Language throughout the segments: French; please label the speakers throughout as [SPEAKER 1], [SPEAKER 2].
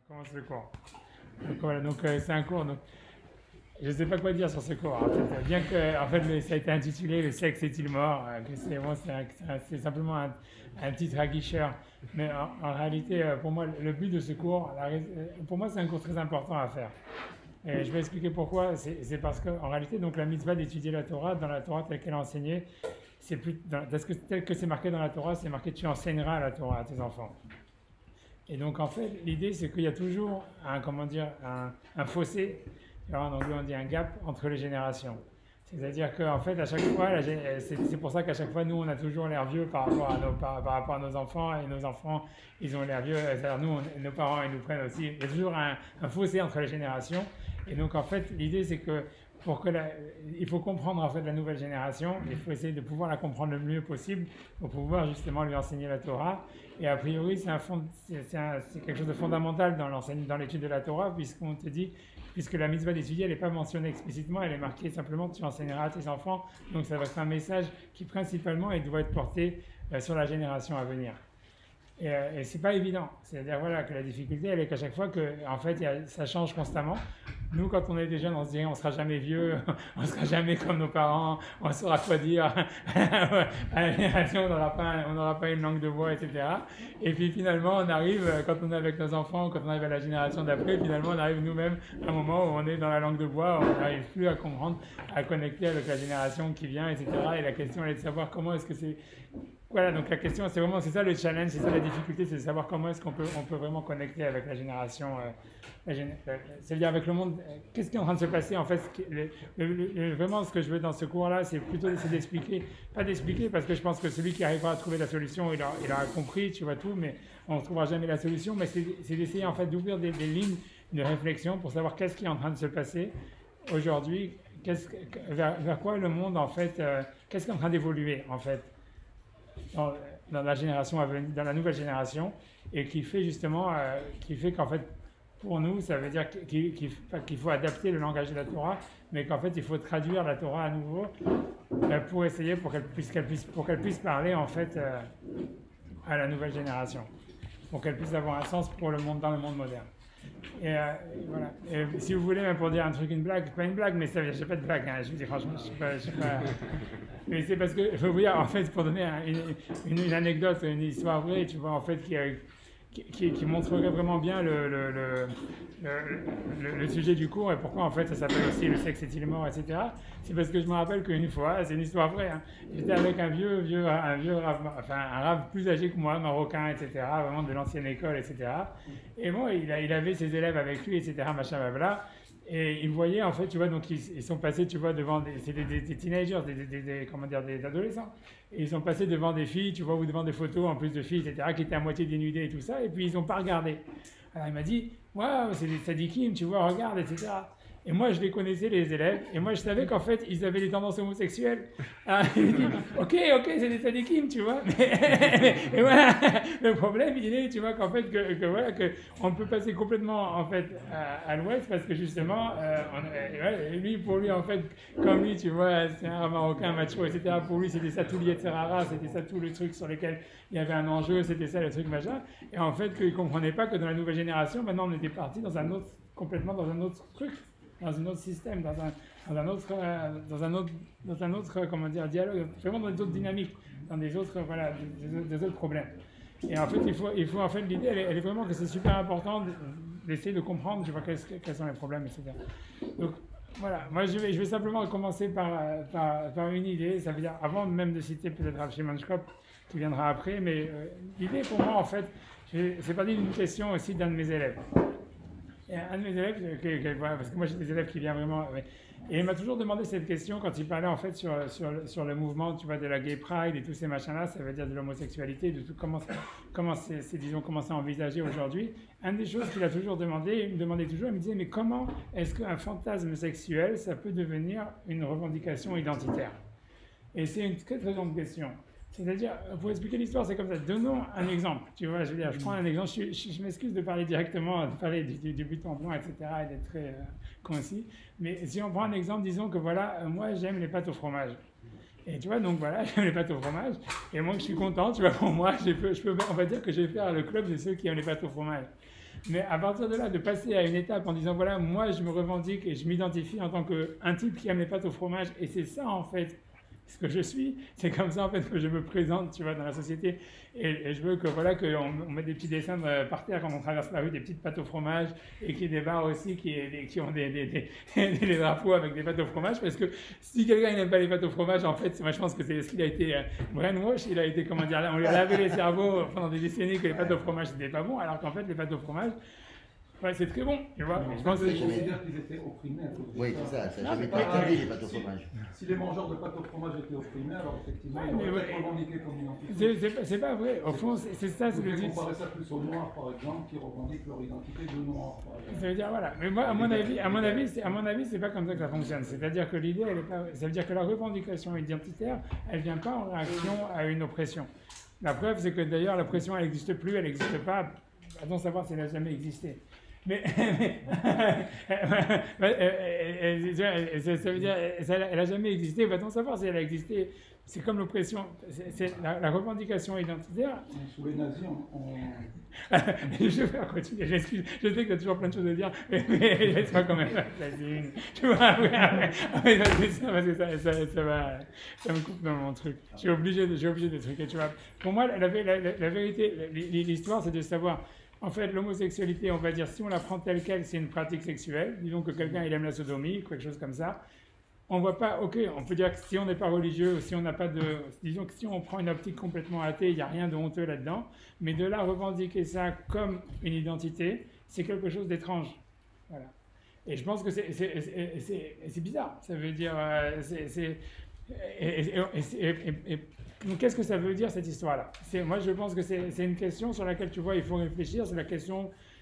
[SPEAKER 1] Commence le cours. Donc voilà, donc c'est un cours. Donc, je ne sais pas quoi dire sur ce cours. En fait, bien que en fait, ça a été intitulé Le sexe est-il mort, que c'est bon, c'est simplement un titre aguicheur. Mais en réalité, pour moi, le but de ce cours, pour moi, c'est un cours très important à faire. Et je vais expliquer pourquoi. C'est parce qu'en réalité, donc, la mitzvah d'étudier la Torah, dans la Torah telle qu'elle est enseignée, c'est plus, tel que c'est marqué dans la Torah, c'est marqué tu enseigneras la Torah à tes enfants. Et donc en fait, l'idée c'est qu'il y a toujours un, comment dire, un fossé, alors, en anglais on dit un gap entre les générations. C'est-à-dire qu'en fait, à chaque fois, c'est pour ça qu'à chaque fois, nous, on a toujours l'air vieux par rapport à nos enfants, et nos enfants, ils ont l'air vieux, c'est-à-dire nous, nos parents, ils nous prennent aussi. Il y a toujours un fossé entre les générations. Et donc, en fait, l'idée, c'est que il faut comprendre en fait la nouvelle génération, il faut essayer de pouvoir la comprendre le mieux possible pour pouvoir justement lui enseigner la Torah. Et a priori, c'est quelque chose de fondamental dans l'étude de la Torah, puisqu'on te dit, puisque la mitzvah d'étudier, elle n'est pas mentionnée explicitement, elle est marquée simplement tu enseigneras à tes enfants. Donc ça va être un message qui principalement doit être porté sur la génération à venir. Et c'est pas évident. C'est-à-dire voilà, que la difficulté, elle est qu'à chaque fois que, en fait, ça change constamment. Nous, quand on est des jeunes, on se dit on sera jamais vieux, on sera jamais comme nos parents, on saura quoi dire. À la génération, on n'aura pas une langue de bois, etc. Et puis finalement, on arrive, quand on est avec nos enfants, quand on arrive à la génération d'après, finalement, on arrive nous-mêmes à un moment où on est dans la langue de bois, on n'arrive plus à comprendre, à connecter avec la génération qui vient, etc. Et la question, elle est de savoir comment est-ce que c'est. Voilà, donc la question, c'est ça le challenge, c'est ça la difficulté, c'est de savoir comment est-ce qu'on peut vraiment connecter avec la génération, c'est-à-dire avec le monde, qu'est-ce qui est en train de se passer en fait. Vraiment, ce que je veux dans ce cours-là, c'est plutôt d'essayer d'expliquer, pas d'expliquer parce que je pense que celui qui arrivera à trouver la solution, il aura compris, tu vois tout, mais on ne trouvera jamais la solution, mais c'est d'essayer en fait d'ouvrir des lignes de réflexion pour savoir qu'est-ce qui est en train de se passer aujourd'hui, vers quoi le monde en fait, qu'est-ce qui est en train d'évoluer en fait. Dans la génération à venir, dans la nouvelle génération, et qui fait justement, qui fait qu'en fait, pour nous, ça veut dire qu'il faut adapter le langage de la Torah, mais qu'en fait, il faut traduire la Torah à nouveau pour essayer, pour qu'elle puisse parler en fait à la nouvelle génération, pour qu'elle puisse avoir un sens pour le monde, dans le monde moderne. Et voilà. Et si vous voulez, même pour dire un truc, une blague, pas une blague, mais ça, je n'ai pas de blague, hein, je vous dis franchement, je suis pas mais c'est parce que, je veux vous dire, en fait, pour donner une anecdote, une histoire vraie, tu vois, en fait, qui montrerait vraiment bien le sujet du cours et pourquoi, en fait, ça s'appelle aussi Le sexe est-il mort, etc. C'est parce que je me rappelle qu'une fois, c'est une histoire vraie, hein, j'étais avec un vieux rave, enfin, un rave plus âgé que moi, marocain, etc., vraiment de l'ancienne école, etc. Et bon, il avait ses élèves avec lui, etc., machin, blabla. Et ils voyaient, en fait, tu vois, donc ils sont passés, tu vois, devant c'est des teenagers, comment dire, des adolescents. Et ils sont passés devant des filles, tu vois, ou devant des photos en plus de filles, etc., qui étaient à moitié dénudées et tout ça, et puis ils n'ont pas regardé. Alors il m'a dit, waouh, c'est des tzadikim, tu vois, regarde, etc. Et moi, je les connaissais, les élèves, et moi, je savais qu'en fait, ils avaient des tendances homosexuelles. Alors, il me dit, ok, c'est des tzadikim, tu vois. Et voilà, le problème, il est, tu vois, qu'en fait, voilà, on peut passer complètement, en fait, à l'ouest, parce que justement, lui, pour lui, en fait, comme lui, tu vois, c'est un Marocain macho, etc., pour lui, c'était ça tout lié de Serrara, c'était ça tout le truc sur lequel il y avait un enjeu, c'était ça le truc machin. Et en fait, qu'il ne comprenait pas que dans la nouvelle génération, maintenant, on était parti complètement dans un autre truc. Dans un autre système, dans un autre comment dire, dialogue, vraiment dans d'autres dynamiques, dans des autres, voilà, des autres problèmes. Et en fait, il faut en fait, l'idée, elle est vraiment que c'est super important d'essayer de comprendre, tu vois, quels sont les problèmes, etc. Donc, voilà, moi je vais simplement commencer par une idée, ça veut dire, avant même de citer peut-être Rav Shimon Shkop, qui viendra après, mais l'idée pour moi, en fait, c'est parti d'une question aussi d'un de mes élèves. Et un de mes élèves, voilà, parce que moi j'ai des élèves qui viennent vraiment, et il m'a toujours demandé cette question quand il parlait en fait sur le mouvement, tu vois, de la gay pride et tous ces machins-là, ça veut dire de l'homosexualité, de tout comment disons, comment c'est envisagé aujourd'hui. Une des choses qu'il a toujours demandé, il me demandait toujours, il me disait, mais comment est-ce qu'un fantasme sexuel, ça peut devenir une revendication identitaire? Et c'est une très très grande question. C'est-à-dire, pour expliquer l'histoire, c'est comme ça. Donnons un exemple. Tu vois, je veux dire, je prends un exemple. Je m'excuse de parler directement, de parler du but en blanc, etc., et d'être très concis. Mais si on prend un exemple, disons que voilà, moi, j'aime les pâtes au fromage. Et tu vois, donc voilà, j'aime les pâtes au fromage. Et moi, je suis content, tu vois, pour moi, on va dire que je vais faire le club de ceux qui aiment les pâtes au fromage. Mais à partir de là, de passer à une étape en disant, voilà, moi je me revendique et je m'identifie en tant qu'un type qui aime les pâtes au fromage, et c'est ça en fait ce que je suis, c'est comme ça en fait que je me présente, tu vois, dans la société. Et je veux que voilà qu'on mette des petits dessins par terre quand on traverse la rue, des petites pâtes au fromage, et qu'il y ait des bars aussi qui ont des drapeaux avec des pâtes au fromage, parce que si quelqu'un n'aime pas les pâtes au fromage, en fait, moi je pense que c'est ce qu'il a été brainwash, il a été, comment dire, on lui a lavé les cerveaux pendant des décennies que les pâtes au fromage c'était pas bon, alors qu'en fait les pâtes au fromage, ouais, c'est très bon, tu vois.
[SPEAKER 2] Mais
[SPEAKER 1] je pense que
[SPEAKER 2] je considère qu'ils étaient opprimés.
[SPEAKER 3] Oui, c'est ça, ça n'a jamais été interdit les pâtes au fromage.
[SPEAKER 2] Si les mangeurs de pâtes au fromage étaient opprimés, alors effectivement,
[SPEAKER 1] Ouais,
[SPEAKER 2] ils
[SPEAKER 1] mais
[SPEAKER 2] auraient
[SPEAKER 1] ouais.
[SPEAKER 2] être revendiqués comme identité.
[SPEAKER 1] C'est pas vrai, au fond, c'est ça, c'est
[SPEAKER 2] Vous
[SPEAKER 1] le
[SPEAKER 2] pouvez
[SPEAKER 1] dit.
[SPEAKER 2] comparer ça plus aux Noirs, par exemple, qui revendiquent leur identité de Noirs, par exemple.
[SPEAKER 1] Ça veut dire, voilà. Mais moi, à mon avis, c'est pas comme ça que ça fonctionne. C'est-à-dire que l'idée, elle est pas. Ça veut dire que la revendication identitaire, elle vient pas en réaction à une oppression. La preuve, c'est que d'ailleurs, l'oppression, elle n'existe plus, elle n'existe pas. Va-t-on savoir si elle n'a jamais existé. Mais ça veut dire, elle n'a jamais existé. Va-t-on savoir si elle a existé? C'est comme l'oppression, c'est la revendication identitaire.
[SPEAKER 2] Sous les nazis,
[SPEAKER 1] Je vais continuer, j'excuse, je sais que tu as toujours plein de choses à dire, mais laisse-moi quand même placer une. Tu vois, parce que ça me coupe dans mon truc. Je suis obligé de truquer, tu vois. Pour moi, la vérité, l'histoire, c'est de savoir. En fait, l'homosexualité, on va dire, si on la prend telle qu'elle, c'est une pratique sexuelle. Disons que quelqu'un, il aime la sodomie, quelque chose comme ça. On voit pas, ok, on peut dire que si on n'est pas religieux, ou si on n'a pas de. Disons que si on prend une optique complètement athée, il n'y a rien de honteux là-dedans. Mais de là, revendiquer ça comme une identité, c'est quelque chose d'étrange. Voilà. Et je pense que c'est bizarre. Ça veut dire. Donc, qu'est-ce que ça veut dire cette histoire-là? Moi, je pense que c'est une question sur laquelle tu vois, il faut réfléchir.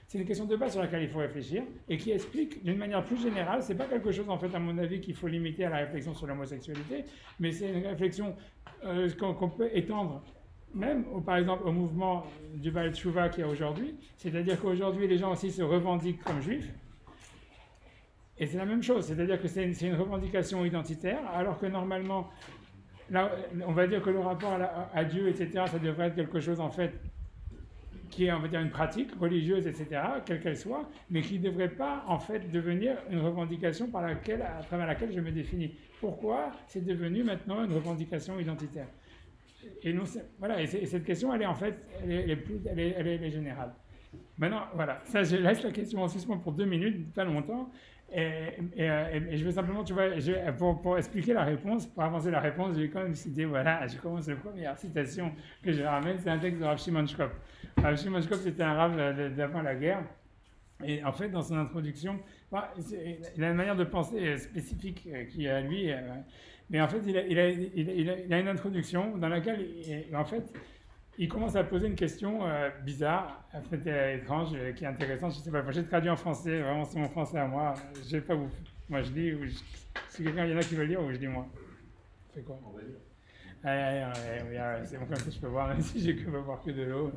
[SPEAKER 1] C'est une question de base sur laquelle il faut réfléchir et qui explique d'une manière plus générale. C'est pas quelque chose, en fait, à mon avis, qu'il faut limiter à la réflexion sur l'homosexualité, mais c'est une réflexion qu'on peut étendre même, par exemple, au mouvement du Baal Tshuva qu'il y a aujourd'hui. C'est-à-dire qu'aujourd'hui, les gens aussi se revendiquent comme juifs. Et c'est la même chose, c'est-à-dire que c'est une revendication identitaire, alors que normalement, là, on va dire que le rapport à Dieu, etc., ça devrait être quelque chose, en fait, qui est, on va dire, une pratique religieuse, etc., quelle qu'elle soit, mais qui ne devrait pas, en fait, devenir une revendication à travers laquelle je me définis. Pourquoi c'est devenu maintenant une revendication identitaire? Et non, voilà, et cette question, elle est en fait, elle est générale. Maintenant, voilà, ça, je laisse la question en suspens pour 2 minutes, pas longtemps. Et je vais simplement, tu vois, pour expliquer la réponse, pour avancer la réponse, je vais quand même citer, voilà, je commence la première citation que je ramène, c'est un texte de Rav Shimon Shkop. Rav Shimon Shkop, c'était un rav d'avant la guerre, et en fait, dans son introduction, il a une manière de penser spécifique qui est à lui, mais en fait, il a une introduction dans laquelle, en fait, il commence à poser une question bizarre, en fait, étrange, qui est intéressante. Je sais pas, j'ai traduit en français, vraiment c'est mon français à moi. Je sais pas où. Moi je lis, ou si quelqu'un il y en a qui veut lire, ou je lis moi. On fait quoi?
[SPEAKER 2] on va dire.
[SPEAKER 1] Allez, c'est bon comme ça, je peux voir, même si je peux boire que de l'eau.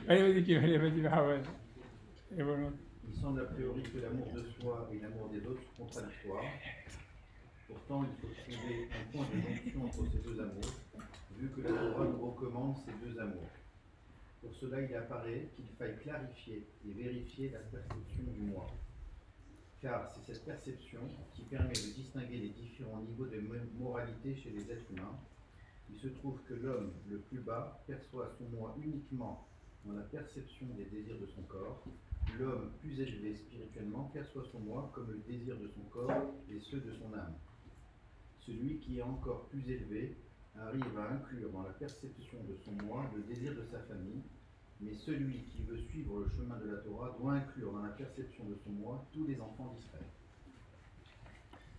[SPEAKER 1] Allez, vas-y, ouais. Et voilà.
[SPEAKER 4] Il semble a priori que l'amour de soi et l'amour des autres sont contradictoires. Pourtant, il faut trouver un point de jonction entre ces deux amours, vu que la Torah nous recommande ces deux amours. Pour cela, il apparaît qu'il faille clarifier et vérifier la perception du moi. Car c'est cette perception qui permet de distinguer les différents niveaux de moralité chez les êtres humains. Il se trouve que l'homme le plus bas perçoit son moi uniquement dans la perception des désirs de son corps. L'homme plus élevé spirituellement perçoit son moi comme le désir de son corps et ceux de son âme. Celui qui est encore plus élevé arrive à inclure dans la perception de son moi le désir de sa famille, mais celui qui veut suivre le chemin de la Torah doit inclure dans la perception de son moi tous les enfants d'Israël.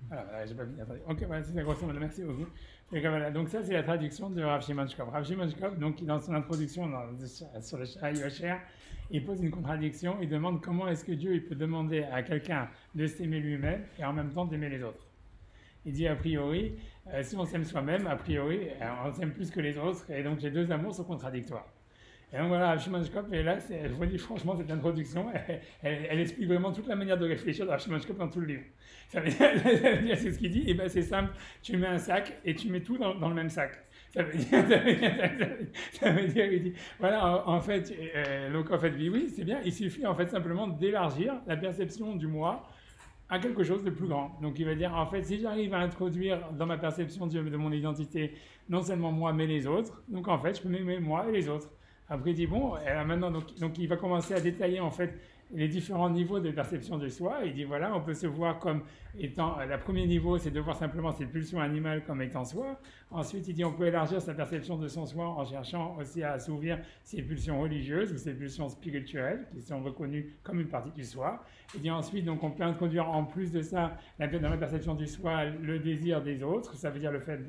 [SPEAKER 1] Voilà, j'ai pas fini. Ok, voilà, c'est la grosse modo, merci beaucoup. Voilà, donc ça, c'est la traduction de Rav Shimon Shkop. Rav Shimon Shkop, donc, dans son introduction sur le Shai Yosher, il pose une contradiction, il demande comment est-ce que Dieu il peut demander à quelqu'un de s'aimer lui-même et en même temps d'aimer les autres. Il dit a priori, si on s'aime soi-même, a priori, on s'aime plus que les autres, et donc les deux amours sont contradictoires. Et donc voilà, Shimon Shkop, et là, je vous dis franchement, cette introduction, elle explique vraiment toute la manière de réfléchir de Shimon Shkop dans tout le livre. Ça veut dire, c'est ce qu'il dit, et ben c'est simple, tu mets un sac et tu mets tout dans le même sac. Ça veut dire, il dit, voilà, en fait, donc en fait, oui, c'est bien, il suffit en fait simplement d'élargir la perception du moi à quelque chose de plus grand. Donc il va dire, en fait, si j'arrive à introduire dans ma perception de mon identité, non seulement moi, mais les autres, donc en fait, je peux m'aimer moi et les autres. Après, il dit, bon, maintenant, donc il va commencer à détailler en fait les différents niveaux de perception de soi. Il dit, voilà, on peut se voir comme étant, le premier niveau, c'est de voir simplement ses pulsions animales comme étant soi. Ensuite, il dit, on peut élargir sa perception de son soi en cherchant aussi à assouvir ses pulsions religieuses ou ses pulsions spirituelles, qui sont reconnues comme une partie du soi. Il dit ensuite, donc on peut introduire en plus de ça, dans la perception du soi, le désir des autres, ça veut dire le fait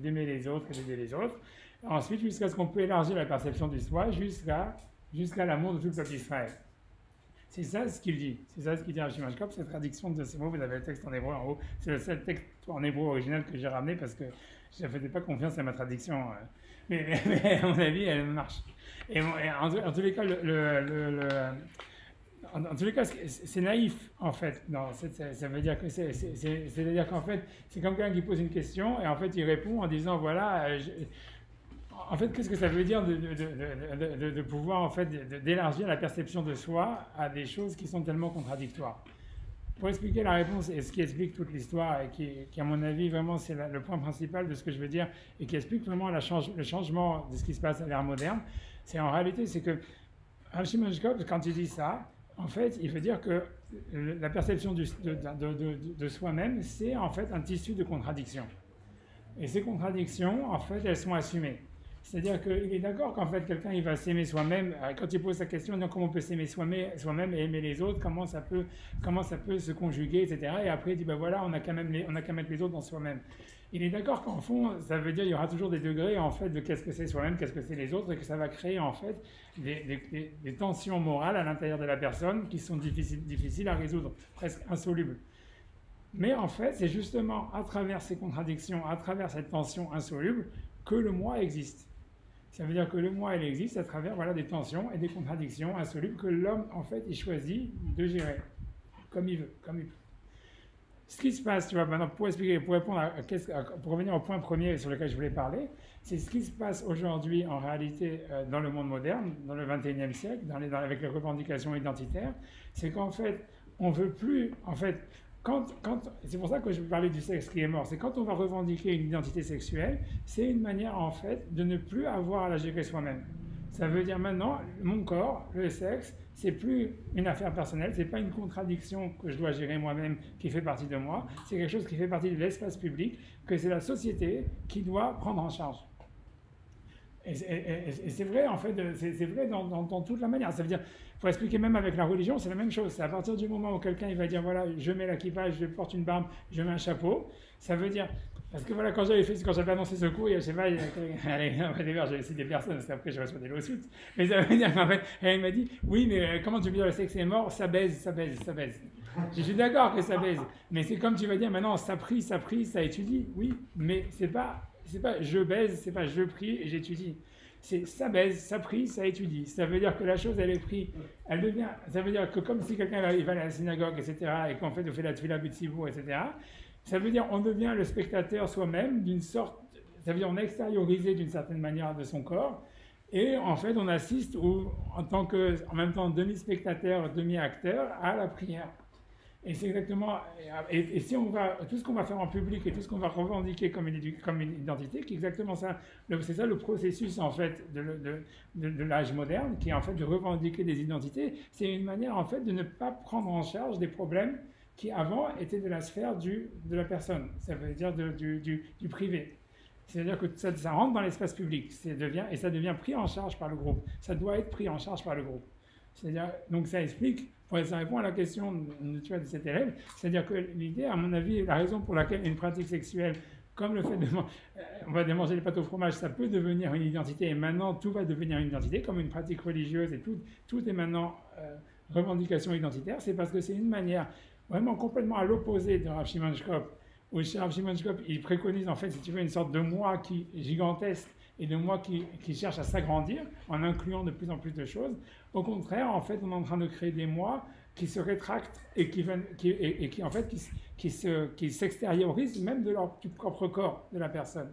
[SPEAKER 1] d'aimer les autres et d'aider les autres. Ensuite, jusqu'à ce qu'on peut élargir la perception du soi jusqu'à l'amour de tout le peuple d'Israël. C'est ça ce qu'il dit. C'est ça ce qu'il dit à Shimon Shkop, cette traduction de ces mots. Vous avez le texte en hébreu en haut. C'est le seul texte en hébreu original que j'ai ramené parce que je ne faisais pas confiance à ma traduction. Mais à mon avis, elle marche. Et en tous les cas, en tous les cas, c'est naïf en fait. Non, ça veut dire que c'est-à-dire qu'en fait, c'est comme quelqu'un qui pose une question et en fait, il répond en disant voilà. En fait, qu'est-ce que ça veut dire de pouvoir en fait d'élargir la perception de soi à des choses qui sont tellement contradictoires? Pour expliquer la réponse et ce qui explique toute l'histoire et qui à mon avis vraiment c'est le point principal de ce que je veux dire et qui explique vraiment le changement de ce qui se passe à l'ère moderne, c'est en réalité c'est que Shimon Shkop, quand il dit ça, en fait, il veut dire que la perception de soi-même, c'est en fait un tissu de contradictions. Et ces contradictions, en fait, elles sont assumées. C'est-à-dire qu'il est d'accord qu'en fait, quelqu'un, il va s'aimer soi-même. Quand il pose sa question, donc, comment on peut s'aimer soi-même et aimer les autres, comment ça peut se conjuguer, etc. Et après, il dit, ben voilà, on n'a qu'à mettre les autres dans soi-même. Il est d'accord qu'en fond, ça veut dire qu'il y aura toujours des degrés, en fait, de qu'est-ce que c'est soi-même, qu'est-ce que c'est les autres, et que ça va créer, en fait, des tensions morales à l'intérieur de la personne qui sont difficiles à résoudre, presque insolubles. Mais en fait, c'est justement à travers ces contradictions, à travers cette tension insoluble, que le moi existe. Ça veut dire que le moi, il existe à travers des tensions et des contradictions insolubles que l'homme, en fait, il choisit de gérer comme il veut, comme il peut. Ce qui se passe, tu vois, maintenant, pour expliquer, pour répondre pour revenir au point premier sur lequel je voulais parler, c'est ce qui se passe aujourd'hui, en réalité, dans le monde moderne, dans le XXIe siècle, avec les revendications identitaires, c'est qu'en fait, on ne veut plus, en fait, c'est pour ça que je parlais du sexe qui est mort, c'est quand on va revendiquer une identité sexuelle, c'est une manière en fait de ne plus avoir à la gérer soi-même. Ça veut dire maintenant, mon corps, le sexe, c'est plus une affaire personnelle, c'est pas une contradiction que je dois gérer moi-même qui fait partie de moi, c'est quelque chose qui fait partie de l'espace public, que c'est la société qui doit prendre en charge. Et c'est vrai en fait, c'est vrai dans toute la manière. Ça veut dire, pour expliquer même avec la religion, c'est la même chose. C'est à partir du moment où quelqu'un il va dire voilà, je mets l'équipage, je porte une barbe, je mets un chapeau. Ça veut dire parce que voilà, quand j'avais annoncé ce cours, je sais pas, allez, j'avais cité des personnes parce qu'après je reçois des lawsuits. Mais ça veut dire qu'en fait, elle m'a dit oui, mais comment tu veux dire le sexe est mort? Ça baise. Je suis d'accord que ça baise, mais c'est comme tu vas dire maintenant, ça prie, ça étudie. Oui, mais c'est pas je baise, c'est pas je prie et j'étudie. C'est ça baise, ça prie, ça étudie. Ça veut dire que la chose, elle est prise, elle devient. Ça veut dire que comme si quelqu'un va à la synagogue, etc., et qu'en fait on fait la tefila b'tzibour, etc., ça veut dire on devient le spectateur soi-même d'une sorte. Ça veut dire on est extériorisé d'une certaine manière de son corps, et en fait on assiste en même temps demi-spectateur, demi-acteur à la prière. Et c'est exactement, et si on va, tout ce qu'on va faire en public et tout ce qu'on va revendiquer comme une identité, qui est exactement ça, c'est ça le processus en fait de l'âge moderne, qui est en fait de revendiquer des identités, c'est une manière en fait de ne pas prendre en charge des problèmes qui avant étaient de la sphère de la personne, ça veut dire du privé. C'est-à-dire que ça rentre dans l'espace public, et ça devient pris en charge par le groupe, ça doit être pris en charge par le groupe. C'est-à-dire, donc ça explique, ça répond à la question de cet élève, c'est-à-dire que l'idée, à mon avis, la raison pour laquelle une pratique sexuelle, comme le fait de manger les pâtes au fromage, ça peut devenir une identité, et maintenant tout va devenir une identité, comme une pratique religieuse, et tout est maintenant revendication identitaire, c'est parce que c'est une manière vraiment complètement à l'opposé de Rav Shimon Shkop, où chez Rav Shimon Shkop, il préconise en fait, si tu veux, une sorte de moi qui gigantesque, et de moi qui cherche à s'agrandir en incluant de plus en plus de choses. Au contraire, en fait, on est en train de créer des moi qui se rétractent et qui s'extériorisent même de leur propre corps de la personne.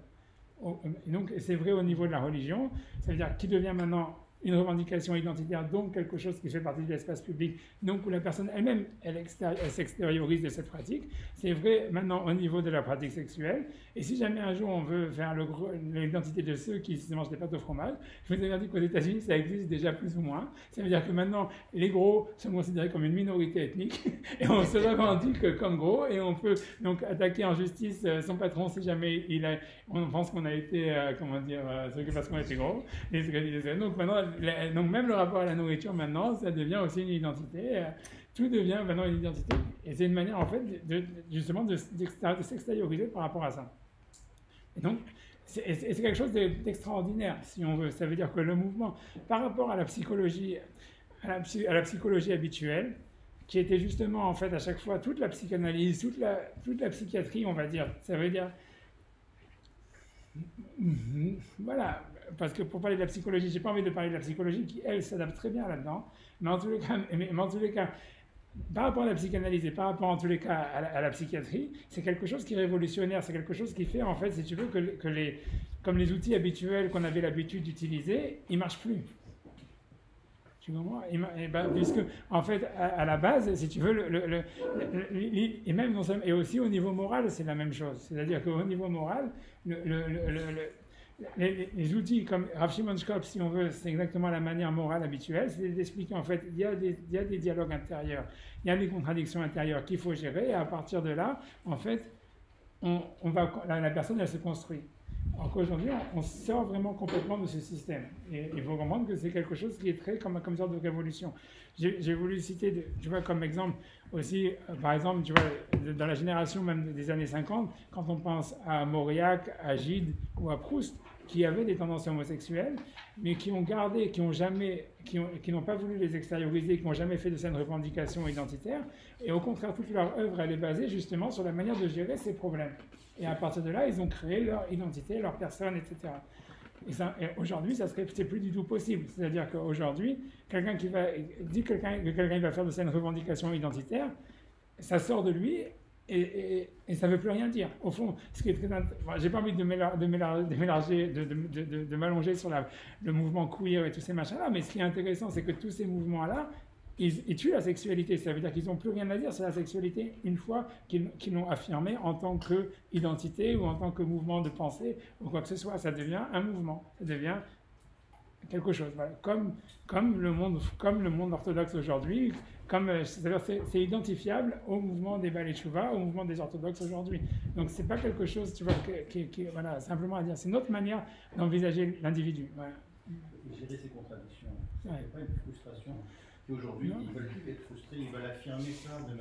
[SPEAKER 1] Et donc, c'est vrai au niveau de la religion, ça veut dire qui devient maintenant une revendication identitaire, donc quelque chose qui fait partie de l'espace public, donc où la personne elle-même, elle s'extériorise de cette pratique. C'est vrai maintenant au niveau de la pratique sexuelle. Et si jamais un jour on veut faire l'identité de ceux qui se mangent des pâtes au fromage, je vous ai dit qu'aux États-Unis, ça existe déjà plus ou moins. Ça veut dire que maintenant, les gros sont considérés comme une minorité ethnique, et on se revendique comme gros, et on peut donc attaquer en justice son patron si jamais on pense qu'on a été, parce qu'on a été gros. Donc maintenant, donc même le rapport à la nourriture maintenant, ça devient aussi une identité. Tout devient maintenant une identité. Et c'est une manière en fait justement de s'extérioriser par rapport à ça. Et donc c'est quelque chose d'extraordinaire si on veut. Ça veut dire que le mouvement par rapport à la psychologie, à la psychologie habituelle, qui était justement en fait à chaque fois toute la psychanalyse, toute la psychiatrie, on va dire. Ça veut dire voilà, parce que pour parler de la psychologie, j'ai pas envie de parler de la psychologie qui, elle, s'adapte très bien là-dedans, mais en tous les cas, par rapport à la psychanalyse et par rapport en tous les cas à la psychiatrie, c'est quelque chose qui est révolutionnaire, c'est quelque chose qui fait en fait, si tu veux, comme les outils habituels qu'on avait l'habitude d'utiliser, ils marchent plus. Tu comprends? Puisque, en fait, à la base, si tu veux, et même et aussi au niveau moral, c'est la même chose. C'est-à-dire qu'au niveau moral, les outils comme Rav Shimon Shkop, si on veut, c'est exactement la manière morale habituelle, c'est d'expliquer en fait, il y a des dialogues intérieurs, il y a des contradictions intérieures qu'il faut gérer, et à partir de là, en fait, la personne, elle se construit. Alors qu'aujourd'hui, on sort vraiment complètement de ce système. Et il faut comprendre que c'est quelque chose qui est très comme sorte de révolution. J'ai voulu citer, tu vois, comme exemple aussi, par exemple, tu vois, dans la génération même des années 50, quand on pense à Mauriac, à Gide ou à Proust, qui avaient des tendances homosexuelles, mais qui ont gardé, qui n'ont pas voulu les extérioriser, qui n'ont jamais fait de cette revendication identitaire, et au contraire, toute leur œuvre, elle est basée justement sur la manière de gérer ces problèmes. Et à partir de là, ils ont créé leur identité, leur personne, etc. Et aujourd'hui, c'est plus du tout possible. C'est-à-dire qu'aujourd'hui, quelqu'un qui va dire que quelqu'un va faire de ça une revendication identitaire, ça sort de lui et ça ne veut plus rien dire. Au fond, ce qui est très, j'ai pas envie de m'allonger sur le mouvement queer et tous ces machins-là, mais ce qui est intéressant, c'est que tous ces mouvements-là, ils tuent la sexualité. Ça veut dire qu'ils n'ont plus rien à dire sur la sexualité une fois qu'ils l'ont affirmée en tant qu'identité ou en tant que mouvement de pensée ou quoi que ce soit. Ça devient un mouvement, ça devient quelque chose. Voilà. Comme le monde orthodoxe aujourd'hui, c'est-à-dire c'est identifiable au mouvement des Baalei Teshuva, au mouvement des orthodoxes aujourd'hui. Donc c'est pas quelque chose, tu vois, voilà, simplement à dire. C'est une autre manière d'envisager l'individu. Voilà.
[SPEAKER 4] Gérer ces contradictions,
[SPEAKER 1] Ouais.
[SPEAKER 4] c'est pas une frustration. Aujourd'hui, ils ne veulent plus être frustrés, ils veulent affirmer ça de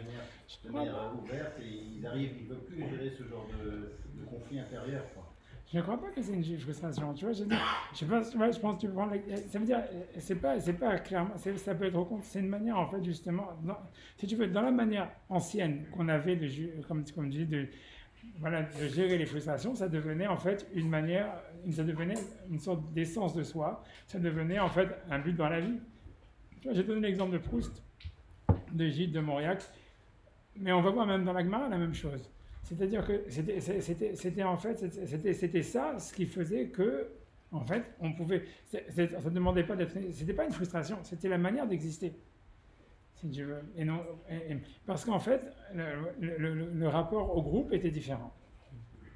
[SPEAKER 4] manière ouverte et ils ne veulent plus gérer ce genre de conflit intérieur, quoi.
[SPEAKER 1] Je ne crois pas que c'est une frustration. Tu vois, je pense que tu prends ça veut dire, c'est pas clairement, ça peut être au contraire, c'est une manière en fait justement, si tu veux, dans la manière ancienne qu'on avait comme tu dis, de gérer les frustrations, ça devenait en fait ça devenait une sorte d'essence de soi, ça devenait en fait un but dans la vie. J'ai donné l'exemple de Proust, de Gide, de Mauriac, mais on va voir même dans la Gemara la même chose. C'est-à-dire que c'était ça ce qui faisait que, en fait, on pouvait. Ça ne demandait pas d'être. C'était pas une frustration, c'était la manière d'exister. Si tu veux. Parce qu'en fait, le rapport au groupe était différent.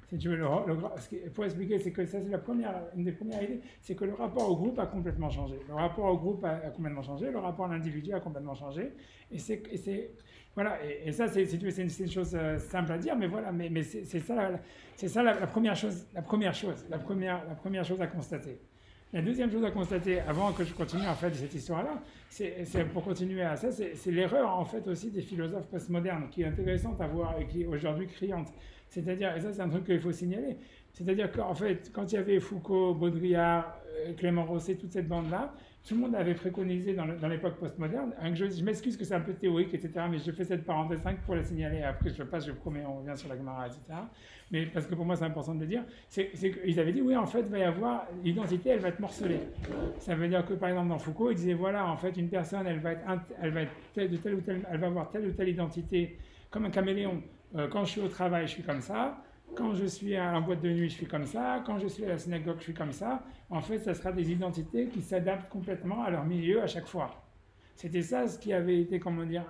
[SPEAKER 1] Si tu veux, pour expliquer, c'est que ça, c'est une des premières idées, c'est que le rapport au groupe a complètement changé. Le rapport au groupe a complètement changé, le rapport à l'individu a complètement changé. Voilà, et ça, c'est une chose simple à dire, mais voilà, mais c'est ça la première chose à constater. La deuxième chose à constater, avant que je continue en fait cette histoire-là, c'est pour continuer à ça, c'est l'erreur en fait aussi des philosophes postmodernes, qui est intéressante à voir et qui est aujourd'hui criante. C'est-à-dire, et ça c'est un truc qu'il faut signaler, c'est-à-dire qu'en fait, quand il y avait Foucault, Baudrillard, Clément Rosset, toute cette bande-là, tout le monde avait préconisé dans l'époque postmoderne, je m'excuse que c'est un peu théorique, etc., mais je fais cette parenthèse 5 pour la signaler, après je promets, on revient sur la Gemara, etc., mais parce que pour moi c'est important de le dire, c'est qu'ils avaient dit, oui, en fait, il va y avoir, l'identité, elle va être morcelée. Ça veut dire que, par exemple, dans Foucault, il disait, voilà, en fait, une personne, elle va avoir telle ou telle identité, comme un caméléon. Quand je suis au travail, je suis comme ça. quand je suis à la boîte de nuit, je suis comme ça, quand je suis à la synagogue, je suis comme ça. En fait, ça sera des identités qui s'adaptent complètement à leur milieu à chaque fois. C'était ça ce qui avait été, comment dire,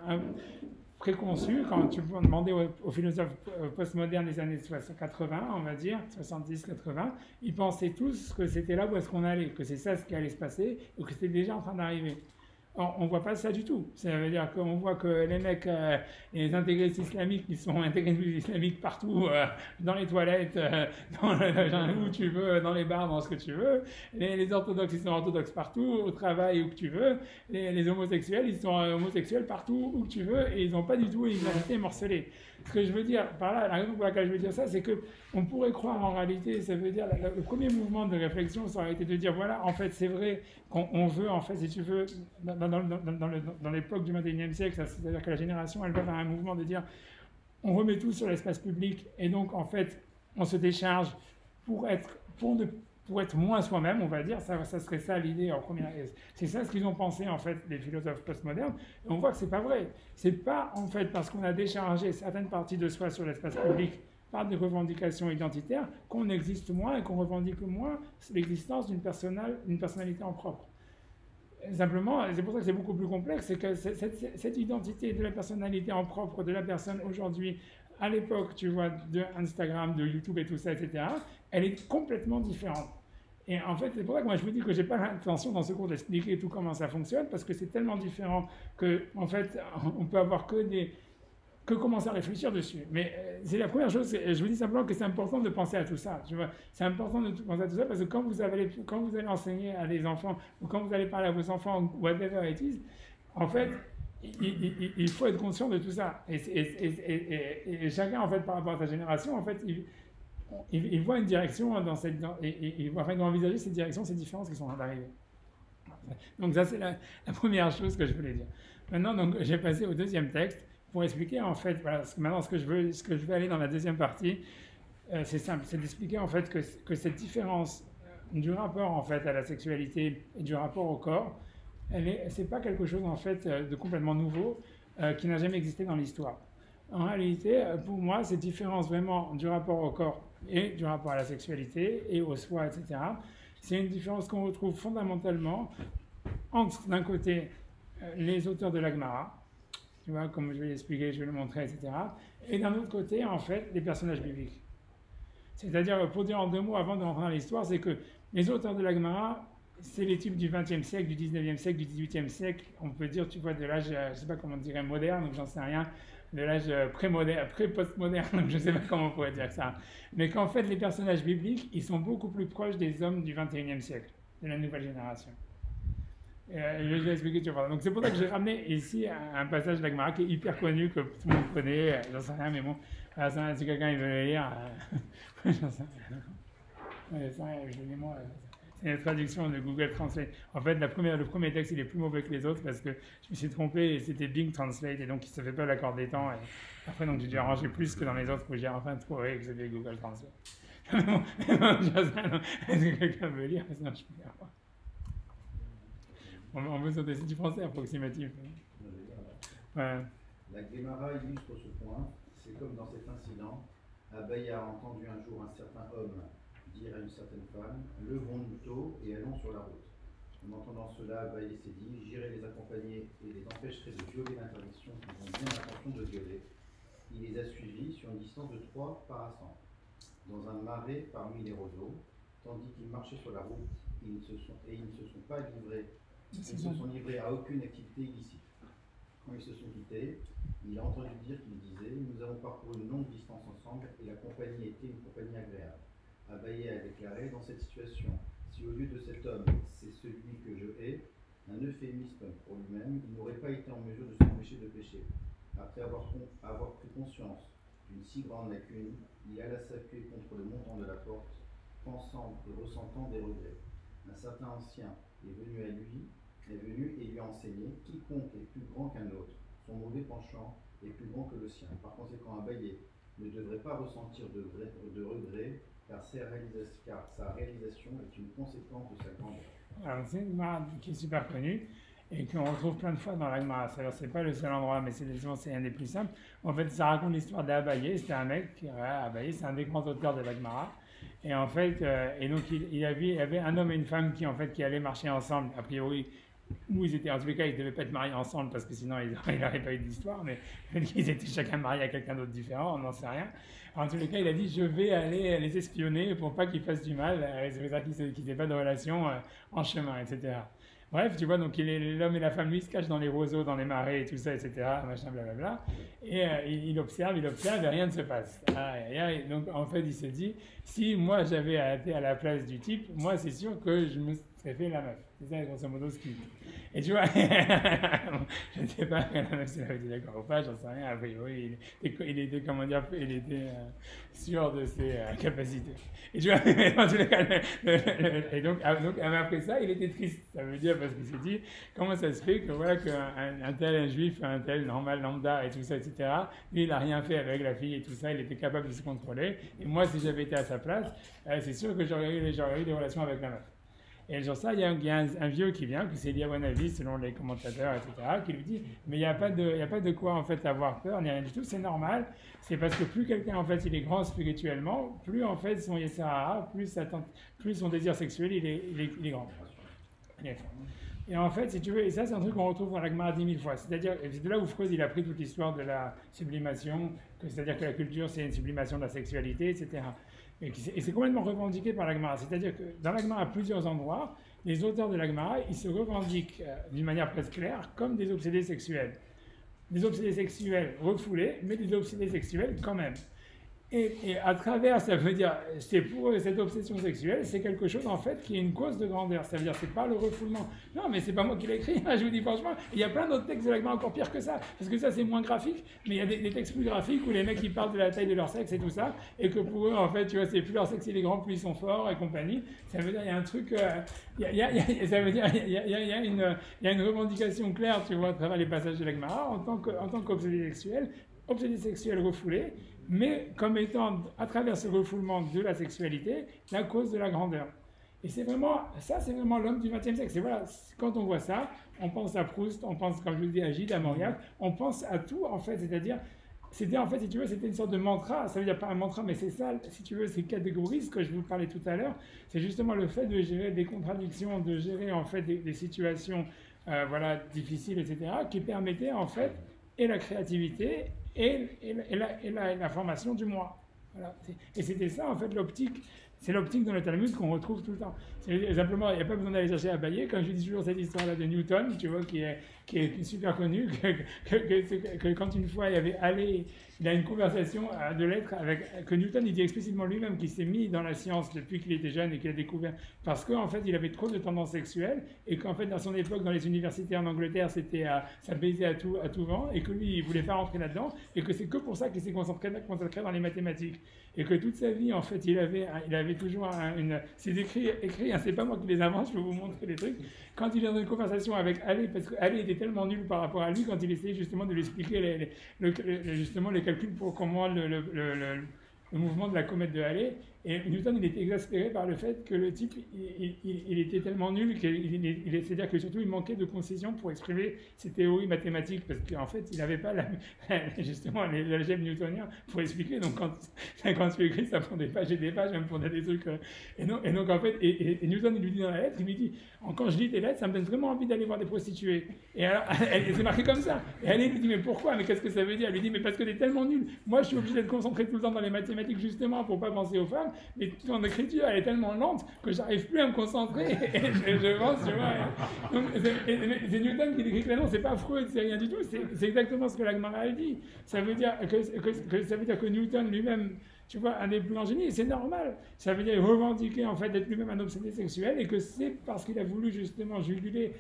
[SPEAKER 1] préconçu quand tu demandais aux philosophes postmodernes des années 80, on va dire, 70-80, ils pensaient tous que c'était là où est-ce qu'on allait, que c'est ça ce qui allait se passer, ou que c'était déjà en train d'arriver. Or, on ne voit pas ça du tout. Ça veut dire qu'on voit que les mecs, les intégristes islamiques, ils sont intégristes islamiques partout, dans les toilettes, où tu veux, dans les bars, dans ce que tu veux. Les orthodoxes, ils sont orthodoxes partout, au travail, où que tu veux. Les homosexuels, ils sont homosexuels partout, où que tu veux, et ils n'ont pas du tout une identité morcelée. Ce que je veux dire par là, la raison pour laquelle je veux dire ça, c'est qu'on pourrait croire en réalité, ça veut dire, le premier mouvement de réflexion, ça aurait été de dire, voilà, en fait, c'est vrai qu'on veut, en fait, si tu veux, dans l'époque du XXIe siècle, c'est-à-dire que la génération, elle va vers un mouvement de dire, on remet tout sur l'espace public, et donc, en fait, on se décharge pour être moins soi-même, on va dire, ça serait ça l'idée en première. C'est ça ce qu'ils ont pensé en fait les philosophes postmodernes. Et on voit que c'est pas vrai. C'est pas en fait parce qu'on a déchargé certaines parties de soi sur l'espace public par des revendications identitaires qu'on existe moins et qu'on revendique moins l'existence d'une personnalité en propre. Simplement, c'est pour ça que c'est beaucoup plus complexe, c'est que cette identité de la personnalité en propre de la personne aujourd'hui, à l'époque, tu vois, de Instagram, de YouTube et tout ça, etc., elle est complètement différente. Et en fait, c'est pour ça que moi je vous dis que je n'ai pas l'intention dans ce cours d'expliquer tout comment ça fonctionne, parce que c'est tellement différent que, en fait, on peut avoir que commencer à réfléchir dessus. Mais c'est la première chose, je vous dis simplement que c'est important de penser à tout ça. Tu vois, c'est important de penser à tout ça, parce que quand vous allez enseigner à des enfants, ou quand vous allez parler à vos enfants, whatever it is, en fait, il faut être conscient de tout ça. Et chacun, en fait, par rapport à sa génération, en fait, il voit une direction il va envisager ces directions, ces différences qui sont en train d'arriver. Donc ça, c'est la première chose que je voulais dire. Maintenant, donc, j'ai passé au deuxième texte pour expliquer, en fait, voilà, maintenant, ce que je veux aller dans la deuxième partie, c'est simple, c'est d'expliquer, en fait, que cette différence du rapport, en fait, à la sexualité et du rapport au corps, c'est pas quelque chose, en fait, de complètement nouveau, qui n'a jamais existé dans l'histoire. En réalité, pour moi, cette différence vraiment du rapport au corps et du rapport à la sexualité et au soi, etc., c'est une différence qu'on retrouve fondamentalement entre, d'un côté, les auteurs de la Gemara, tu vois, comme je vais l'expliquer, je vais le montrer, etc., et d'un autre côté, en fait, les personnages bibliques. C'est-à-dire, pour dire en deux mots, avant de rentrer dans l'histoire, c'est que les auteurs de la Gemara, c'est les types du XXe siècle, du XIXe siècle, du XVIIIe siècle, on peut dire, tu vois, de l'âge, je ne sais pas comment on dirait, moderne, donc j'en sais rien, de l'âge pré-postmoderne, donc je ne sais pas comment on pourrait dire ça. Mais qu'en fait, les personnages bibliques, ils sont beaucoup plus proches des hommes du XXIe siècle, de la nouvelle génération. Je vais expliquer, tu vois. Donc c'est pour ça que j'ai ramené ici un passage de la Gemara qui est hyper connu, que tout le monde connaît, j'en sais rien, mais bon, si quelqu'un il veut le lire, j'en sais rien. Je le lis moi. C'est une traduction de Google Translate. En fait, le premier texte, il est plus mauvais que les autres parce que je me suis trompé et c'était Bing Translate et donc il ne se fait pas l'accord des temps. Et après, donc j'ai dû arranger plus que dans les autres où j'ai enfin trouvé que c'était Google Translate. Est-ce que quelqu'un veut lire? Sinon, je peux lire. On veut sur des sites français approximatifs. Ouais.
[SPEAKER 4] La Gemara illustre ce point. C'est comme dans cet incident. Abaye a entendu un jour un certain homme dire à une certaine femme, levons-nous tôt et allons sur la route. En entendant cela, Abaye s'est dit, j'irai les accompagner et les empêcherai de violer l'interdiction qu'ils ont bien l'intention de violer. Il les a suivis sur une distance de 3 parasangs, dans un marais parmi les roseaux, tandis qu'ils marchaient sur la route, ils ne se sont livrés à aucune activité illicite. Quand ils se sont quittés, il a entendu dire qu'ils disaient, nous avons parcouru une longue distance ensemble et la compagnie était une compagnie agréable. Abaye a déclaré, dans cette situation, si au lieu de cet homme, c'est celui que je hais, un euphémisme pour lui-même, il n'aurait pas été en mesure de s'empêcher de pécher. Après avoir pris conscience d'une si grande lacune, il alla s'appuyer contre le montant de la porte, pensant et ressentant des regrets. Un certain ancien est venu et lui a enseigné, quiconque est plus grand qu'un autre, son mauvais penchant est plus grand que le sien. Par conséquent, Abaye ne devrait pas ressentir de regrets, car sa réalisation est une conséquence de sa grandeur.
[SPEAKER 1] Alors, c'est une marque qui est super connue. et qu'on retrouve plein de fois dans la Gemara. C'est pas le seul endroit, mais c'est un des plus simples. En fait, ça raconte l'histoire d'Abaye. C'était un mec, Abaye, c'est un des grands auteurs de la Gemara. Et en fait, et donc il y avait un homme et une femme qui allaient marcher ensemble, a priori, où ils étaient, en tous les cas, ils ne devaient pas être mariés ensemble parce que sinon il n'aurait pas eu d'histoire, mais ils étaient chacun mariés à quelqu'un d'autre différent, on n'en sait rien. En tous les cas, il a dit je vais aller les espionner pour pas qu'ils fassent du mal, qu'ils n'aient pas de relation en chemin, etc. Bref, tu vois, donc l'homme et la femme, lui, se cachent dans les roseaux, dans les marais et tout ça, etc., machin, blablabla. Et il observe, et rien ne se passe. Donc, en fait, il se dit, si moi, j'avais été à la place du type, moi, c'est sûr que je me serais fait la meuf. C'est ça, grosso modo, ce qu'il dit. Et tu vois, je ne sais pas si elle avait été d'accord ou pas, j'en sais rien. A priori, il était comment dire, il était sûr de ses capacités. Et tu vois, en tous les cas, et donc, après ça, il était triste. Ça veut dire, parce qu'il s'est dit, comment ça se fait que voilà, qu'un tel, un juif, un tel normal, lambda, et tout ça, etc., lui, il n'a rien fait avec la fille et tout ça, il était capable de se contrôler. Et moi, si j'avais été à sa place, c'est sûr que j'aurais eu des relations avec la meuf. Et genre ça, il y a un vieux qui vient, que c'est Elia Wanavi, selon les commentateurs, etc., qui lui dit, mais il n'y a pas de quoi en fait avoir peur, ni rien du tout, c'est normal, c'est parce que plus quelqu'un en fait il est grand spirituellement, plus en fait son Yetzirah, plus son désir sexuel il est grand. Et en fait, si tu veux, et ça c'est un truc qu'on retrouve dans la Gemara 10 000 fois, c'est-à-dire, c'est de là où Freud il a pris toute l'histoire de la sublimation, c'est-à-dire que la culture c'est une sublimation de la sexualité, etc. Et c'est complètement revendiqué par la Gemara. C'est-à-dire que dans la Gemara, à plusieurs endroits, les auteurs de la Gemara, ils se revendiquent d'une manière presque claire comme des obsédés sexuels. Des obsédés sexuels refoulés, mais des obsédés sexuels quand même. Et à travers, ça veut dire, c'est pour eux, cette obsession sexuelle, c'est quelque chose en fait qui est une cause de grandeur. Ça veut dire, c'est pas le refoulement. Non, mais c'est pas moi qui l'ai écrit, je vous dis franchement, il y a plein d'autres textes de la Gemara encore pire que ça. Parce que ça, c'est moins graphique, mais il y a des textes plus graphiques où les mecs ils parlent de la taille de leur sexe et tout ça, et que pour eux, en fait, tu vois, c'est plus leur sexe il est grand, plus ils sont forts et compagnie. Ça veut dire, il y a un truc, ça veut dire, il y a une revendication claire, tu vois, à travers les passages de la Gemara, en tant qu'obsédé sexuel refoulé, mais comme étant, à travers ce refoulement de la sexualité, la cause de la grandeur. Et c'est vraiment l'homme du XXe siècle. Voilà, quand on voit ça, on pense à Proust, on pense, comme je vous le dis, à Gide, à Mauriac, on pense à tout, en fait, c'est-à-dire, c'était en fait, si tu veux, c'était une sorte de mantra, ça veut dire pas un mantra, mais c'est ça, si tu veux, ces catégories, ce que je vous parlais tout à l'heure, c'est justement le fait de gérer des contradictions, de gérer, en fait, des situations, voilà, difficiles, etc., qui permettaient, en fait, et la créativité, et la formation du moi. Voilà. Et c'était ça, en fait, l'optique. C'est l'optique dans le Talmud qu'on retrouve tout le temps. Simplement, il n'y a pas besoin d'aller chercher à Abaye. Comme je dis toujours cette histoire-là de Newton, tu vois, qui est super connue, que quand une fois il y avait allé, il a une conversation de lettres que Newton, il dit explicitement lui-même qu'il s'est mis dans la science depuis qu'il était jeune et qu'il a découvert, parce qu'en fait, il avait trop de tendances sexuelles et qu'en fait, dans son époque, dans les universités en Angleterre, ça baisait à tout vent et que lui, il voulait pas rentrer là-dedans et que c'est que pour ça qu'il s'est concentré dans les mathématiques et que toute sa vie, en fait, il avait toujours c'est écrit, hein, c'est pas moi qui les invente, je peux vous montrer les trucs. Quand il est dans une conversation avec Ali, parce qu'Ali était tellement nul par rapport à lui, quand il essayait justement de lui expliquer justement les calculs pour comment le mouvement de la comète de Halley, et Newton il était exaspéré par le fait que le type il était tellement nul c'est-à-dire que surtout il manquait de concision pour exprimer ses théories mathématiques parce qu'en fait il n'avait pas justement l'algèbre newtonien pour expliquer, donc quand tu écris ça prend des pages et des pages même pour des trucs et donc en fait et Newton il lui dit dans la lettre, il lui dit quand je lis tes lettres ça me donne vraiment envie d'aller voir des prostituées, et alors c'est marqué comme ça, et elle lui dit mais pourquoi, mais qu'est-ce que ça veut dire, elle lui dit mais parce que t'es tellement nul, moi je suis obligé d'être concentré tout le temps dans les mathématiques justement pour pas penser aux femmes, mais ton écriture elle est tellement lente que j'arrive plus à me concentrer et je pense, tu vois. Donc, c'est Newton qui décrit que non, c'est pas Freud, c'est rien du tout, c'est exactement ce que la Gemara dit. Ça veut dire que Newton lui-même, tu vois, un des plus grands génies, c'est normal. Ça veut dire revendiquer en fait d'être lui-même un obsédé sexuel et que c'est parce qu'il a voulu justement juguler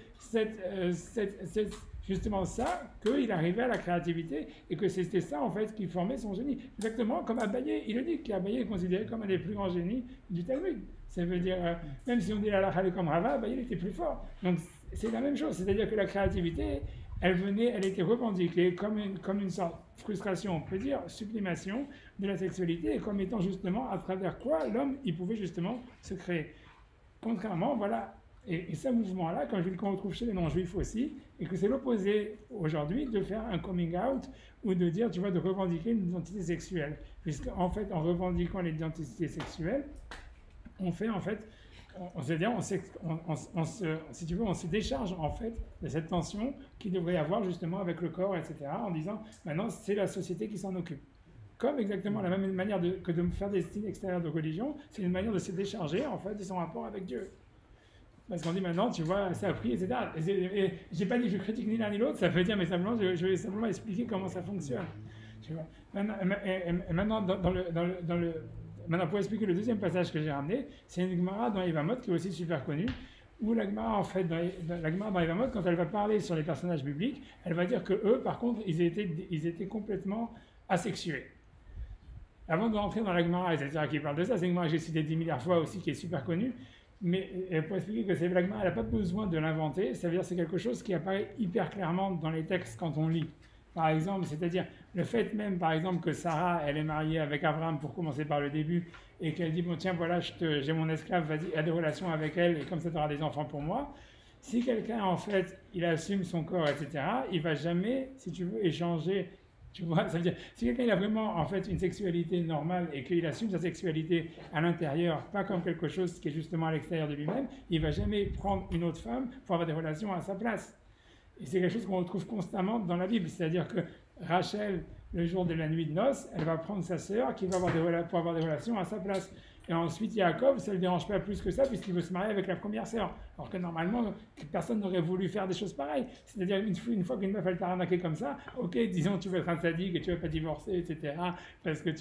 [SPEAKER 1] justement ça, qu'il arrivait à la créativité et que c'était ça en fait qui formait son génie. Exactement comme Abaye, il le dit qu'Abaye est considéré comme un des plus grands génies du Talmud. Ça veut dire, même si on dit la halakha comme Rava, Abaye était plus fort. Donc c'est la même chose, c'est-à-dire que la créativité, elle était revendiquée comme une sorte de frustration, on peut dire, sublimation de la sexualité et comme étant justement à travers quoi l'homme, il pouvait justement se créer. Contrairement, voilà, Et ce mouvement-là, qu'on retrouve chez les non-juifs aussi, et que c'est l'opposé aujourd'hui de faire un coming out ou de dire, tu vois, de revendiquer une identité sexuelle. Puisqu'en fait, en revendiquant l'identité sexuelle, on fait en fait, si tu veux, on se décharge en fait de cette tension qu'il devrait y avoir justement avec le corps, etc., en disant, maintenant c'est la société qui s'en occupe. Comme exactement la même manière que de faire des styles extérieurs de religion, c'est une manière de se décharger en fait de son rapport avec Dieu. Parce qu'on dit maintenant, tu vois, ça a pris, etc. Et j'ai pas dit que je critique ni l'un ni l'autre, ça veut dire, mais simplement, je vais simplement expliquer comment ça fonctionne. Tu vois. Maintenant, maintenant, pour expliquer le deuxième passage que j'ai ramené, c'est une Gemara dans Yevamot qui est aussi super connue, où la Gemara, en fait, la Gemara dans Yevamot, quand elle va parler sur les personnages bibliques, elle va dire que eux, par contre, ils étaient complètement asexués. Avant de rentrer dans la Gemara, etc., qui parle de ça, c'est une Gemara que j'ai citée 10 milliards fois aussi, qui est super connue. Mais pour expliquer que c'est la Gemara, elle n'a pas besoin de l'inventer, ça veut dire que c'est quelque chose qui apparaît hyper clairement dans les textes quand on lit. Par exemple, c'est-à-dire le fait même, par exemple, que Sarah, elle est mariée avec Abraham pour commencer par le début, et qu'elle dit, bon tiens, voilà, j'ai mon esclave, vas-y, aie des relations avec elle, et comme ça tu auras des enfants pour moi. Si quelqu'un, en fait, il assume son corps, etc., il ne va jamais, si tu veux, échanger. Tu vois, ça veut dire, si quelqu'un a vraiment en fait une sexualité normale et qu'il assume sa sexualité à l'intérieur, pas comme quelque chose qui est justement à l'extérieur de lui-même, il ne va jamais prendre une autre femme pour avoir des relations à sa place. Et c'est quelque chose qu'on retrouve constamment dans la Bible, c'est-à-dire que Rachel, le jour de la nuit de noces, elle va prendre sa sœur qui va pour avoir des relations à sa place. Et ensuite, Jacob, ça ne le dérange pas plus que ça, puisqu'il veut se marier avec la première sœur. Alors que normalement, personne n'aurait voulu faire des choses pareilles. C'est-à-dire, une fois qu'une meuf, elle t'a arnaqué comme ça, ok, disons, tu veux être un sadique et tu ne vas pas divorcer, etc. Parce que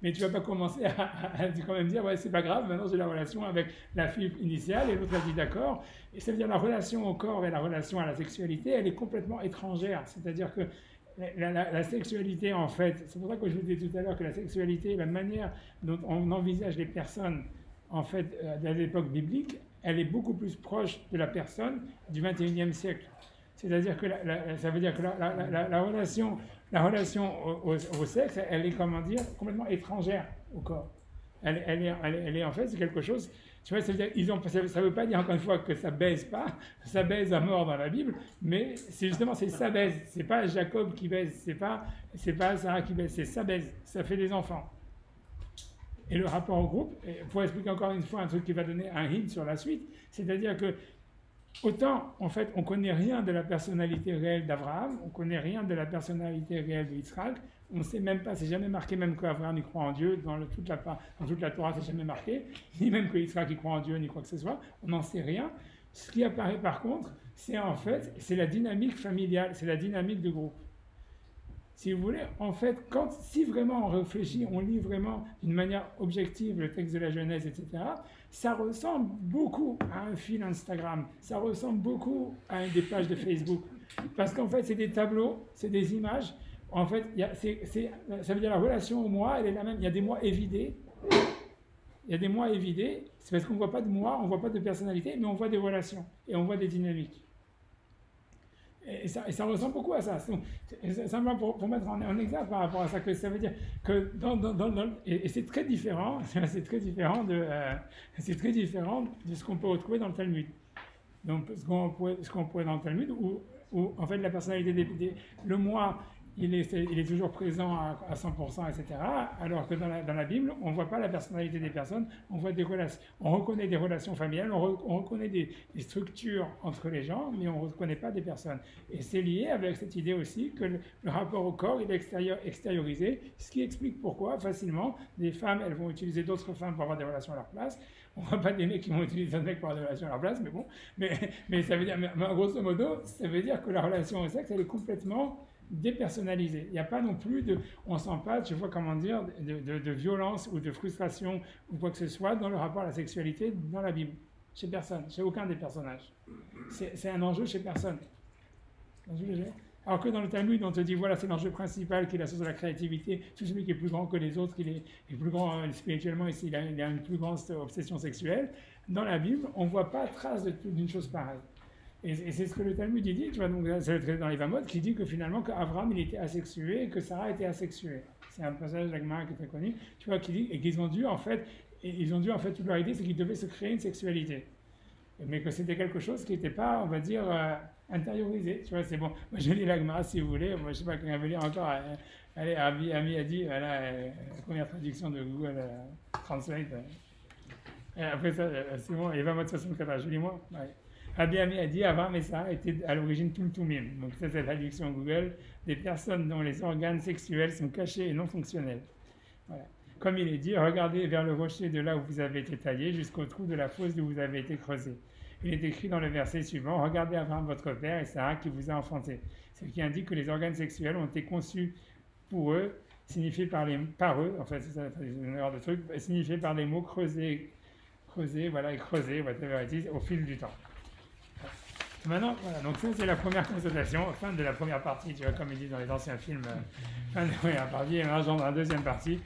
[SPEAKER 1] mais tu ne vas pas commencer à quand même dire, ouais, c'est pas grave, maintenant j'ai la relation avec la fille initiale, et l'autre a dit d'accord. Et ça veut dire, la relation au corps et la relation à la sexualité, elle est complètement étrangère. C'est-à-dire que la sexualité, en fait, c'est pour ça que je vous disais tout à l'heure que la sexualité, la manière dont on envisage les personnes, en fait, à l'époque biblique, elle est beaucoup plus proche de la personne du 21e siècle. C'est-à-dire que ça veut dire que la relation au sexe, elle est, comment dire, complètement étrangère au corps. Elle est en fait, c'est quelque chose. Tu vois, ça veut pas dire encore une fois que ça baise pas, ça baise à mort dans la Bible, mais c'est justement ça baise. C'est pas Jacob qui baise, c'est pas Sarah qui baise, c'est ça baise, ça fait des enfants. Et le rapport au groupe, pour expliquer encore une fois un truc qui va donner un hint sur la suite, c'est-à-dire que autant, en fait, on connaît rien de la personnalité réelle d'Abraham, on connaît rien de la personnalité réelle d'Israël. On ne sait même pas, c'est jamais marqué même qu'Abraham y croit en Dieu, dans toute la Torah, c'est jamais marqué, ni même qu'Israël y croit en Dieu, ni quoi que ce soit, on n'en sait rien. Ce qui apparaît par contre, c'est en fait, c'est la dynamique familiale, c'est la dynamique de groupe. Si vous voulez, en fait, si vraiment on réfléchit, on lit vraiment d'une manière objective le texte de la Genèse, etc., ça ressemble beaucoup à un fil Instagram, ça ressemble beaucoup à des pages de Facebook, parce qu'en fait, c'est des tableaux, c'est des images. En fait, ça veut dire la relation au moi, elle est la même. Il y a des moi évidés. C'est parce qu'on ne voit pas de moi, on ne voit pas de personnalité, mais on voit des relations et on voit des dynamiques. Et ça ressemble beaucoup à ça. Simplement pour mettre en exemple par rapport à ça, que ça veut dire que et c'est très différent, c'est très différent de ce qu'on peut retrouver dans le Talmud. Donc, ce qu'on pourrait dans le Talmud, où en fait la personnalité le moi, il est toujours présent à 100%, etc. Alors que dans la Bible, on ne voit pas la personnalité des personnes, on voit des relations, on reconnaît des relations familiales, on reconnaît des structures entre les gens, mais on ne reconnaît pas des personnes. Et c'est lié avec cette idée aussi que le rapport au corps, il est extériorisé, ce qui explique pourquoi, facilement, des femmes, elles vont utiliser d'autres femmes pour avoir des relations à leur place. On ne voit pas des mecs qui vont utiliser d'autres mecs pour avoir des relations à leur place, mais bon. Mais ça veut dire, mais grosso modo, ça veut dire que la relation au sexe, elle est complètement dépersonnalisé. Il n'y a pas non plus on ne sent pas, tu vois comment dire, de violence ou de frustration ou quoi que ce soit dans le rapport à la sexualité dans la Bible. Chez personne, chez aucun des personnages. C'est un enjeu chez personne. Alors que dans le Talmud, on te dit, voilà, c'est l'enjeu principal qui est la source de la créativité. Tout celui qui est plus grand que les autres, il est plus grand spirituellement, il a une plus grande obsession sexuelle. Dans la Bible, on ne voit pas trace d'une chose pareille. Et c'est ce que le Talmud dit, tu vois, donc c'est le traité dans les Yevamot qui dit que finalement qu'Abraham il était asexué et que Sarah était asexuée. C'est un passage de la Gemara qui est très connu, tu vois, qui dit et qu'ils ont dû en fait toute leur idée c'est qu'ils devaient se créer une sexualité. mais que c'était quelque chose qui n'était pas, on va dire, intériorisé. Tu vois, c'est bon. Moi, je lis la Gemara si vous voulez. Moi, je sais pas, quelqu'un veut lire encore. Allez, Ami a dit, voilà, la première traduction de Google Translate. Et après ça, c'est bon, il va mode 64, je lis moi. Ouais. Rabbi Ami a dit, avant, mais ça était à l'origine Tumtumim. Donc, ça, c'est la traduction Google, des personnes dont les organes sexuels sont cachés et non fonctionnels. Voilà. Comme il est dit, regardez vers le rocher de là où vous avez été taillé jusqu'au trou de la fosse où vous avez été creusé. Il est écrit dans le verset suivant, regardez Abraham votre père et Sarah qui vous a enfanté. Ce qui indique que les organes sexuels ont été conçus pour eux, signifiés par eux, en fait, c'est ça une erreur de truc, signifiés par les mots creuser, voilà, et creuser, whatever it is, au fil du temps. Maintenant, voilà, donc ça c'est la première constatation, fin de la première partie, tu vois, comme ils disent dans les anciens films, fin de la première partie, et maintenant dans la deuxième partie,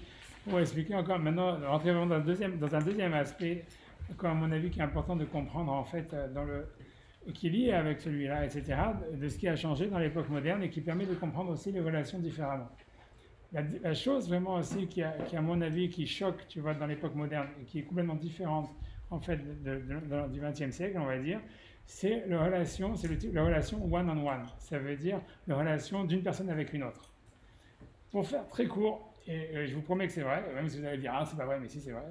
[SPEAKER 1] pour expliquer encore, maintenant, rentrer vraiment dans un deuxième aspect, à mon avis, qui est important de comprendre, en fait, qui est lié avec celui-là, etc., de ce qui a changé dans l'époque moderne et qui permet de comprendre aussi les relations différemment. La chose vraiment aussi qui, à mon avis, qui choque, tu vois, dans l'époque moderne et qui est complètement différente, en fait, du XXe siècle, on va dire, c'est la relation one-on-one. Ça veut dire la relation d'une personne avec une autre. Pour faire très court, et je vous promets que c'est vrai, même si vous allez dire, ah, c'est pas vrai, mais si, c'est vrai.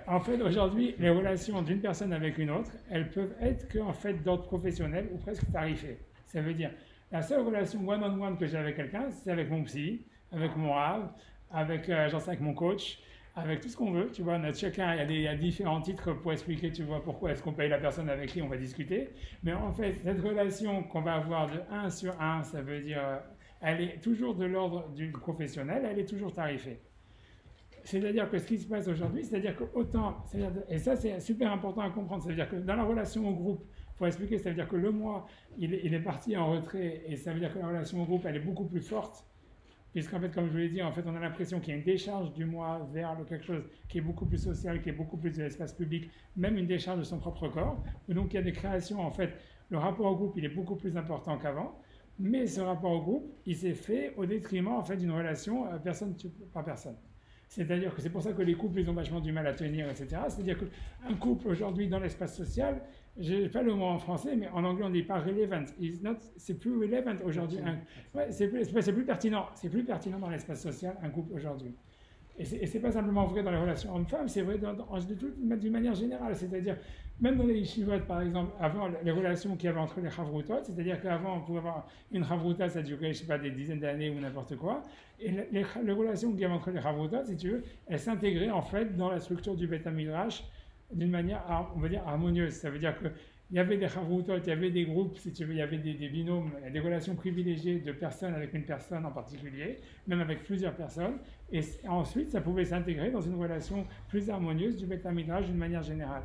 [SPEAKER 1] En fait, aujourd'hui, les relations d'une personne avec une autre, elles peuvent être qu'en fait d'ordre professionnel ou presque tarifé. Ça veut dire, la seule relation one-on-one que j'ai avec quelqu'un, c'est avec mon psy, avec mon rave, avec, avec mon coach, avec tout ce qu'on veut, tu vois, chacun, il y a différents titres pour expliquer, tu vois, pourquoi est-ce qu'on paye la personne avec qui on va discuter, mais en fait, cette relation qu'on va avoir de 1 sur 1, ça veut dire, elle est toujours de l'ordre du professionnel, elle est toujours tarifée. C'est-à-dire que ce qui se passe aujourd'hui, c'est-à-dire que autant, et ça c'est super important à comprendre, c'est-à-dire que dans la relation au groupe, pour expliquer, ça veut dire que le moi, il est parti en retrait, et ça veut dire que la relation au groupe, elle est beaucoup plus forte, puisqu'en fait, comme je vous l'ai dit, en fait, on a l'impression qu'il y a une décharge du moi vers quelque chose qui est beaucoup plus social, qui est beaucoup plus de l'espace public, même une décharge de son propre corps. Et donc, il y a des créations, en fait, le rapport au groupe, il est beaucoup plus important qu'avant, mais ce rapport au groupe, il s'est fait au détriment, en fait, d'une relation personne par personne. C'est-à-dire que c'est pour ça que les couples, ils ont vachement du mal à tenir, etc. C'est-à-dire qu'un couple, aujourd'hui, dans l'espace social, je n'ai pas le mot en français, mais en anglais, on dit pas relevant. C'est plus relevant aujourd'hui. Ouais, c'est plus pertinent. C'est plus pertinent dans l'espace social, un couple aujourd'hui. Et c'est pas simplement vrai dans les relations hommes-femmes, c'est vrai d'une manière générale. C'est-à-dire, même dans les yeshivot, par exemple, avant les relations qu'il y avait entre les chavrutot, c'est-à-dire qu'avant, on pouvait avoir une chavruta, ça durait, je sais pas, des dizaines d'années ou n'importe quoi. Et les relations qu'il y avait entre les chavrutot, si tu veux, elles s'intégraient en fait dans la structure du Beth Midrash d'une manière, on va dire, harmonieuse. Ça veut dire qu'il y avait des chavrutot, il y avait des groupes, si tu veux, il y avait des binômes, des relations privilégiées de personnes avec une personne en particulier, même avec plusieurs personnes. Et ensuite, ça pouvait s'intégrer dans une relation plus harmonieuse du Beth Midrash d'une manière générale.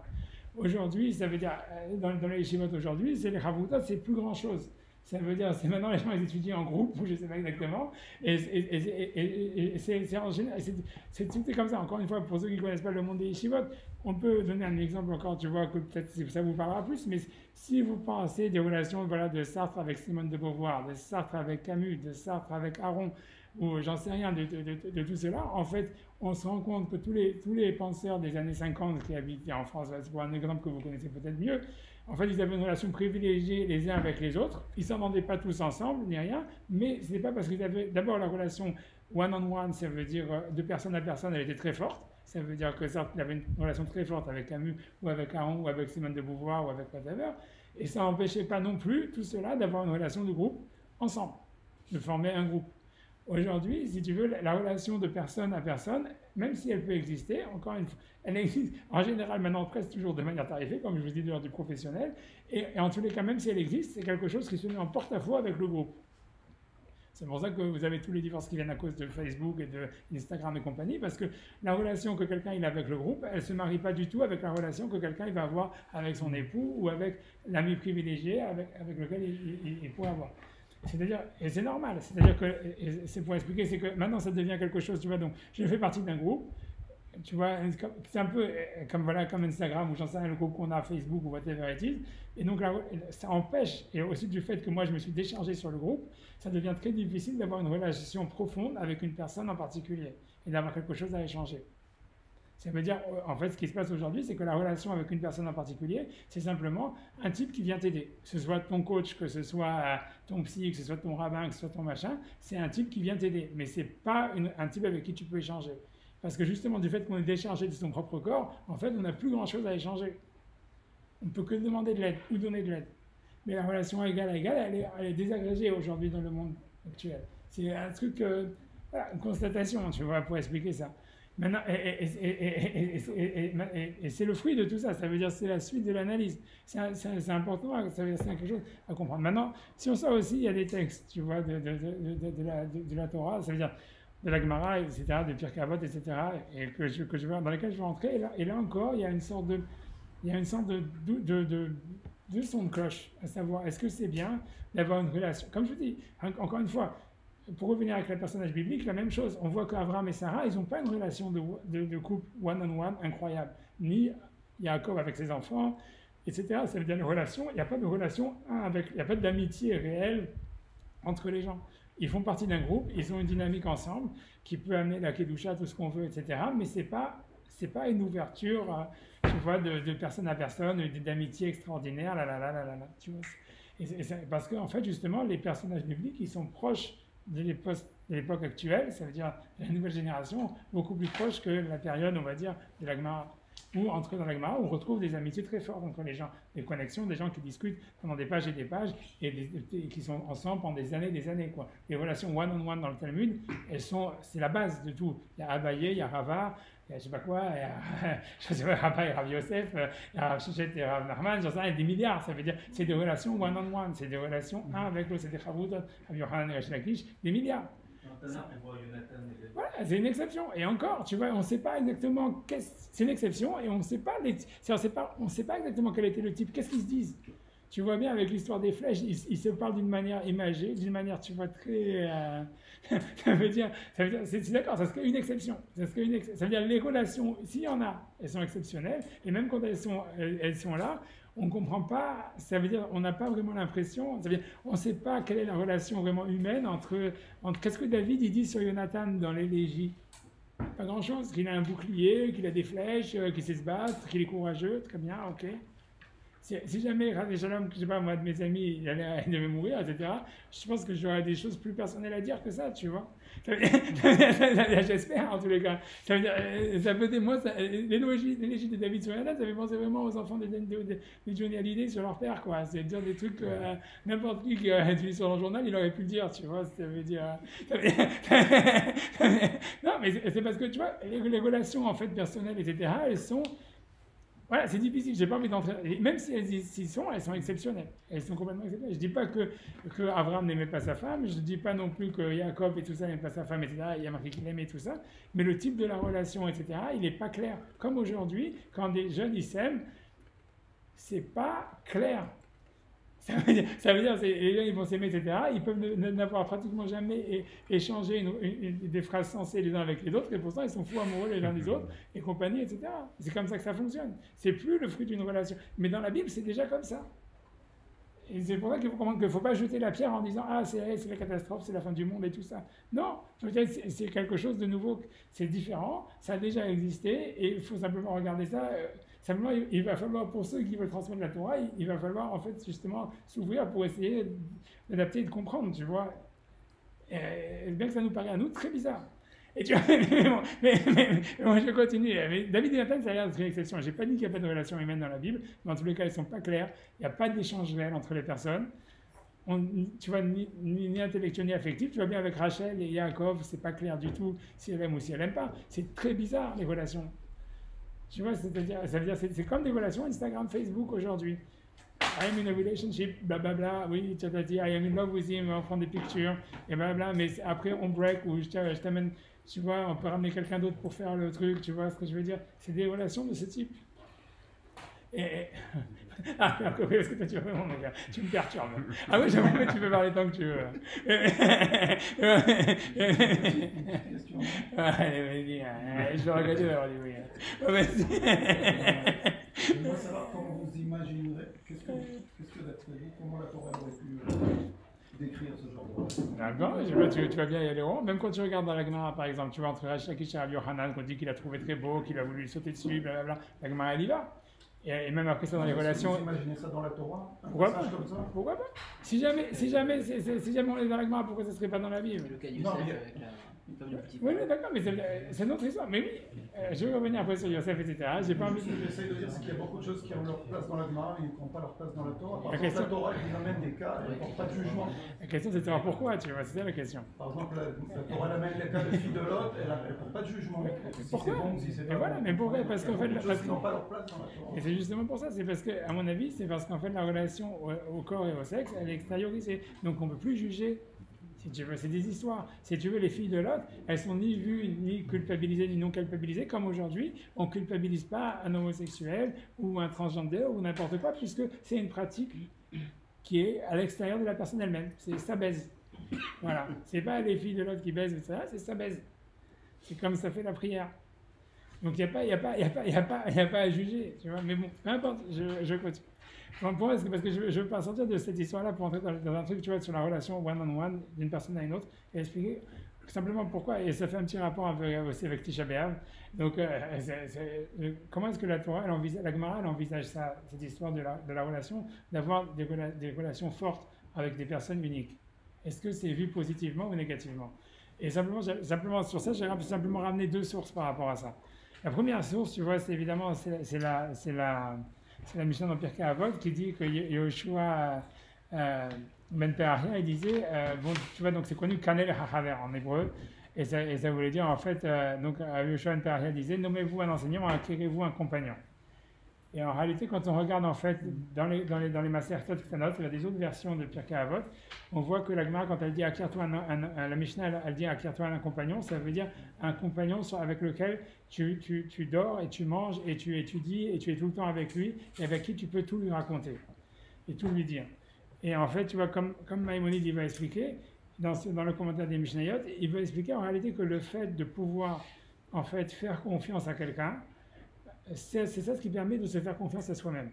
[SPEAKER 1] Aujourd'hui, ça veut dire, dans les yeshivot aujourd'hui, c'est les chavrutot, c'est plus grand chose. Ça veut dire, c'est maintenant les gens ils étudient en groupe, ou je ne sais pas exactement, et c'est en général, c'est tout est comme ça. Encore une fois, pour ceux qui ne connaissent pas le monde des yeshivot, on peut donner un exemple encore, tu vois, que peut-être ça vous parlera plus, mais si vous pensez des relations, voilà, de Sartre avec Simone de Beauvoir, de Sartre avec Camus, de Sartre avec Aron, ou j'en sais rien de tout cela, en fait, on se rend compte que tous les penseurs des années 50 qui habitaient en France, c'est pour un exemple que vous connaissez peut-être mieux, en fait, ils avaient une relation privilégiée les uns avec les autres. Ils ne s'entendaient pas tous ensemble, ni rien, mais ce n'est pas parce qu'ils avaient d'abord la relation one-on-one, ça veut dire de personne à personne, elle était très forte. Ça veut dire que Sartre avait une relation très forte avec Camus, ou avec Aron, ou avec Simone de Beauvoir, ou avec whatever. Et ça n'empêchait pas non plus tout cela d'avoir une relation de groupe ensemble, de former un groupe. Aujourd'hui, si tu veux, la relation de personne à personne, même si elle peut exister, encore une fois, elle existe en général maintenant presque toujours de manière tarifée, comme je vous dis de l'ordre du professionnel, et en tous les cas, même si elle existe, c'est quelque chose qui se met en porte-à-faux avec le groupe. C'est pour ça que vous avez tous les divorces qui viennent à cause de Facebook et d'Instagram et compagnie, parce que la relation que quelqu'un il a avec le groupe, elle ne se marie pas du tout avec la relation que quelqu'un il va avoir avec son époux ou avec l'ami privilégié avec lequel il pourrait avoir. C'est-à-dire, et c'est normal, c'est-à-dire que, c'est pour expliquer, c'est que maintenant ça devient quelque chose, tu vois, donc je fais partie d'un groupe, tu vois, c'est un peu comme Instagram ou j'en sais rien, le groupe qu'on a, Facebook ou whatever it is, et donc là, ça empêche, et aussi du fait que moi je me suis déchargé sur le groupe, ça devient très difficile d'avoir une relation profonde avec une personne en particulier, et d'avoir quelque chose à échanger. Ça veut dire, en fait, ce qui se passe aujourd'hui, c'est que la relation avec une personne en particulier, c'est simplement un type qui vient t'aider. Que ce soit ton coach, que ce soit ton psy, que ce soit ton rabbin, que ce soit ton machin, c'est un type qui vient t'aider. Mais c'est pas un type avec qui tu peux échanger. Parce que justement, du fait qu'on est déchargé de son propre corps, en fait, on n'a plus grand-chose à échanger. On ne peut que demander de l'aide ou donner de l'aide. Mais la relation égal à égal, elle est désagrégée aujourd'hui dans le monde actuel. C'est un truc, voilà, une constatation, tu vois, pour expliquer ça. Maintenant, et c'est le fruit de tout ça, ça veut dire c'est la suite de l'analyse. C'est important, ça veut dire c'est quelque chose à comprendre. Maintenant, si on sort aussi, il y a des textes, tu vois, de la Torah, ça veut dire de la Gemara, etc., de Pirkei Avot, etc., et dans lesquels je vais rentrer, et là encore, il y a une sorte de son de cloche, à savoir, est-ce que c'est bien d'avoir une relation? Comme je vous dis, encore une fois, pour revenir avec le personnage biblique, la même chose. On voit qu'Abraham et Sarah, ils n'ont pas une relation de couple one-on-one incroyable. Ni Yaakov avec ses enfants, etc. Ça veut dire une relation, il n'y a pas de relation il n'y a pas d'amitié réelle entre les gens. Ils font partie d'un groupe, ils ont une dynamique ensemble qui peut amener la kedusha, tout ce qu'on veut, etc. Mais c'est pas une ouverture, tu vois, de personne à personne, d'amitié extraordinaire, tu vois. Parce qu'en fait, justement, les personnages bibliques, ils sont proches de l'époque actuelle, ça veut dire la nouvelle génération, beaucoup plus proche que la période, on va dire, de la Gemara. Ou entrer dans la Gemara, on retrouve des amitiés très fortes entre les gens, des connexions, des gens qui discutent pendant des pages et des pages, et qui sont ensemble pendant des années, quoi. Les relations one-on-one dans le Talmud, c'est la base de tout. Il y a Abaye, il y a Rava, il y a je sais pas quoi, il y a je sais pas, Rava et Rav Yosef, il y a Rav Shechet et Rav Nachman, j'en sais rien, des milliards, ça veut dire, c'est des relations one-on-one, c'est des relations un avec l'autre, c'est des Chavrutot, Rav Yochanan et Resh Lakish, des milliards. Voilà, c'est une exception. Et encore, tu vois, on ne sait pas exactement c'est une exception et on ne sait pas exactement quel était le type. Qu'est-ce qu'ils se disent? Tu vois bien avec l'histoire des flèches, ils se parlent d'une manière imagée, d'une manière, tu vois, très. Ça veut dire, c'est d'accord, ça serait une exception. Ça veut dire les relations, s'il y en a, elles sont exceptionnelles. Et même quand elles sont là, on ne comprend pas, ça veut dire on n'a pas vraiment l'impression, ça veut dire on ne sait pas quelle est la relation vraiment humaine entre qu'est-ce que David il dit sur Jonathan dans l'élégie? Pas grand-chose, qu'il a un bouclier, qu'il a des flèches, qu'il sait se battre, qu'il est courageux, très bien, ok. Si jamais, je sais pas, moi de mes amis, il devait mourir, etc., je pense que j'aurais des choses plus personnelles à dire que ça, tu vois. J'espère, en tous les cas. Ça veut dire, l'élogie de David sur Jonathan, ça fait penser vraiment aux enfants de Johnny Hallyday sur leur père, quoi. C'est dire des trucs que n'importe qui a utilisé sur le journal, il aurait pu le dire, tu vois. Ça veut dire. Non, mais c'est parce que, tu vois, les relations, en fait, personnelles, etc., elles sont. Voilà, c'est difficile, j'ai pas envie d'entrer. Même si elles sont exceptionnelles. Elles sont complètement exceptionnelles. Je dis pas que Abraham n'aimait pas sa femme, je dis pas non plus que Jacob et tout ça n'aimait pas sa femme, etc. Il y a marqué qu'il aimait tout ça. Mais le type de la relation, etc., il n'est pas clair. Comme aujourd'hui, quand des jeunes ils s'aiment, c'est pas clair. Ça veut dire les gens ils vont s'aimer, etc. Ils peuvent n'avoir pratiquement jamais échangé des phrases sensées les uns avec les autres, et pourtant ils sont fous amoureux les uns des autres, et compagnie, etc. C'est comme ça que ça fonctionne. C'est plus le fruit d'une relation. Mais dans la Bible, c'est déjà comme ça. Et c'est pour ça qu'il faut comprendre qu'il ne faut pas jeter la pierre en disant « Ah, c'est la catastrophe, c'est la fin du monde et tout ça ». Non, c'est quelque chose de nouveau, c'est différent, ça a déjà existé, et il faut simplement regarder ça. Simplement, il va falloir, pour ceux qui veulent transmettre la Torah, il va falloir en fait justement s'ouvrir pour essayer d'adapter et de comprendre, tu vois. Et bien que ça nous paraît à nous très bizarre. Et tu vois, mais moi je continue. Mais David et Nathan, ça a l'air d'être une exception. Je n'ai pas dit qu'il n'y a pas de relation humaine dans la Bible, mais en tous les cas, elles ne sont pas claires. Il n'y a pas d'échange réel entre les personnes. Tu vois, ni intellectuel ni affectif. Tu vois bien avec Rachel et Yaakov, c'est pas clair du tout si elle aime ou si elle n'aime pas. C'est très bizarre les relations. Tu vois, ça veut dire c'est comme des relations Instagram, Facebook aujourd'hui. I am in a relationship, blablabla, oui, tu as dit, I am in love with him, on prend des pictures, et blablabla, mais après on break, ou je t'amène, tu vois, on peut ramener quelqu'un d'autre pour faire le truc, tu vois ce que je veux dire? C'est des relations de ce type. Ah, est-ce que toi tu veux, mon gars, tu me perturbes. Ah oui, j'aimerais que tu peux parler tant que tu veux. Allez, vas-y, je vais regretter d'avoir dit oui.
[SPEAKER 2] J'aimerais savoir comment vous imaginerez, qu'est-ce que d'après vous, comment la Torah aurait pu décrire ce genre de relation.
[SPEAKER 1] D'accord, tu vas bien y aller rond. Même quand tu regardes dans la Gemara, par exemple, tu vois entre Rashi Lakish et Rabbi Yochanan, qu'on dit qu'il a trouvé très beau, qu'il a voulu lui sauter dessus, blablabla. La Gemara, elle y va. Et même après ça, dans les relations.
[SPEAKER 2] Vous imaginez ça dans la Torah?
[SPEAKER 1] Pourquoi pas?
[SPEAKER 2] Comme ça?
[SPEAKER 1] Pourquoi pas? Si jamais on est dans la Gemara, pourquoi ça ne serait pas dans la Bible?
[SPEAKER 5] Le cas
[SPEAKER 2] Non,
[SPEAKER 5] Youssef
[SPEAKER 2] mais-
[SPEAKER 5] avec la femme du petit
[SPEAKER 1] Oui, d'accord, mais c'est notre histoire. Mais oui, je vais revenir après sur Yosef, etc. J'ai pas envie
[SPEAKER 2] Ce que j'essaie de dire, c'est qu'il y a beaucoup de choses qui ont leur place dans la Gemara et qui n'ont pas leur place dans la Torah. Par
[SPEAKER 1] La
[SPEAKER 2] exemple,
[SPEAKER 1] question-
[SPEAKER 2] la Torah, elle amène des cas, elle ne porte pas de jugement.
[SPEAKER 1] La question, c'est de savoir pourquoi, tu vois, c'est ça la question.
[SPEAKER 2] Par exemple, la Torah elle amène les cas de filles de Lot, elle ne porte pas de jugement. Si c'est
[SPEAKER 1] Pourquoi?
[SPEAKER 2] bon, si c'est
[SPEAKER 1] Et
[SPEAKER 2] pas
[SPEAKER 1] voilà,
[SPEAKER 2] bon.
[SPEAKER 1] mais pourquoi? Parce qu'en fait,
[SPEAKER 2] Il y a beaucoup de
[SPEAKER 1] parce
[SPEAKER 2] choses qui n'ont pas leur place dans la Torah.
[SPEAKER 1] Et c'est justement pour ça, c'est parce que, à mon avis, c'est parce qu'en fait, la relation au corps et au sexe, elle est extériorisée. Donc on ne peut plus juger, si tu veux, c'est des histoires. Si tu veux, les filles de l'autre, elles sont ni vues, ni culpabilisées, ni non culpabilisées, comme aujourd'hui, on ne culpabilise pas un homosexuel ou un transgenre ou n'importe quoi, puisque c'est une pratique qui est à l'extérieur de la personne elle-même. C'est ça baise. Voilà. C'est pas les filles de l'autre qui baisent, etc. C'est ça baise. C'est comme ça fait la prière. Donc il n'y a pas à juger, tu vois. Mais bon, peu importe, je continue. Pour moi, c'est parce que je ne veux pas sortir de cette histoire-là pour entrer dans un truc, tu vois, sur la relation one-on-one d'une personne à une autre et expliquer simplement pourquoi. Et ça fait un petit rapport aussi avec Tisha B'Av. Donc, comment est-ce que la Torah, la Gemara, elle envisage ça, cette histoire de la relation, d'avoir des relations fortes avec des personnes uniques? Est-ce que c'est vu positivement ou négativement? Et simplement sur ça, j'ai simplement ramené deux sources par rapport à ça. La première source, tu vois, c'est évidemment c'est la Mishnah dans Pirkei Avot qui dit que Yoshua Ben Perahia, il disait, bon, tu vois, donc c'est connu Kanel HaHaver en hébreu, et ça voulait dire en fait, donc Yoshua Ben Perahia disait, nommez-vous un enseignant, acquérez-vous un compagnon. Et en réalité, quand on regarde en fait dans les Masertot Ktanot, il y a des autres versions de Pirkei Avot, on voit que la Gemara, quand elle dit acquiers-toi la Mishnah, elle dit acquiers-toi un compagnon, ça veut dire un compagnon avec lequel tu dors et tu manges et tu étudies et tu es tout le temps avec lui et avec qui tu peux tout lui raconter et tout lui dire. Et en fait, tu vois, comme Maïmonide il va expliquer dans le commentaire des Mishnayot, il va expliquer en réalité que le fait de pouvoir en fait faire confiance à quelqu'un, c'est ça ce qui permet de se faire confiance à soi-même.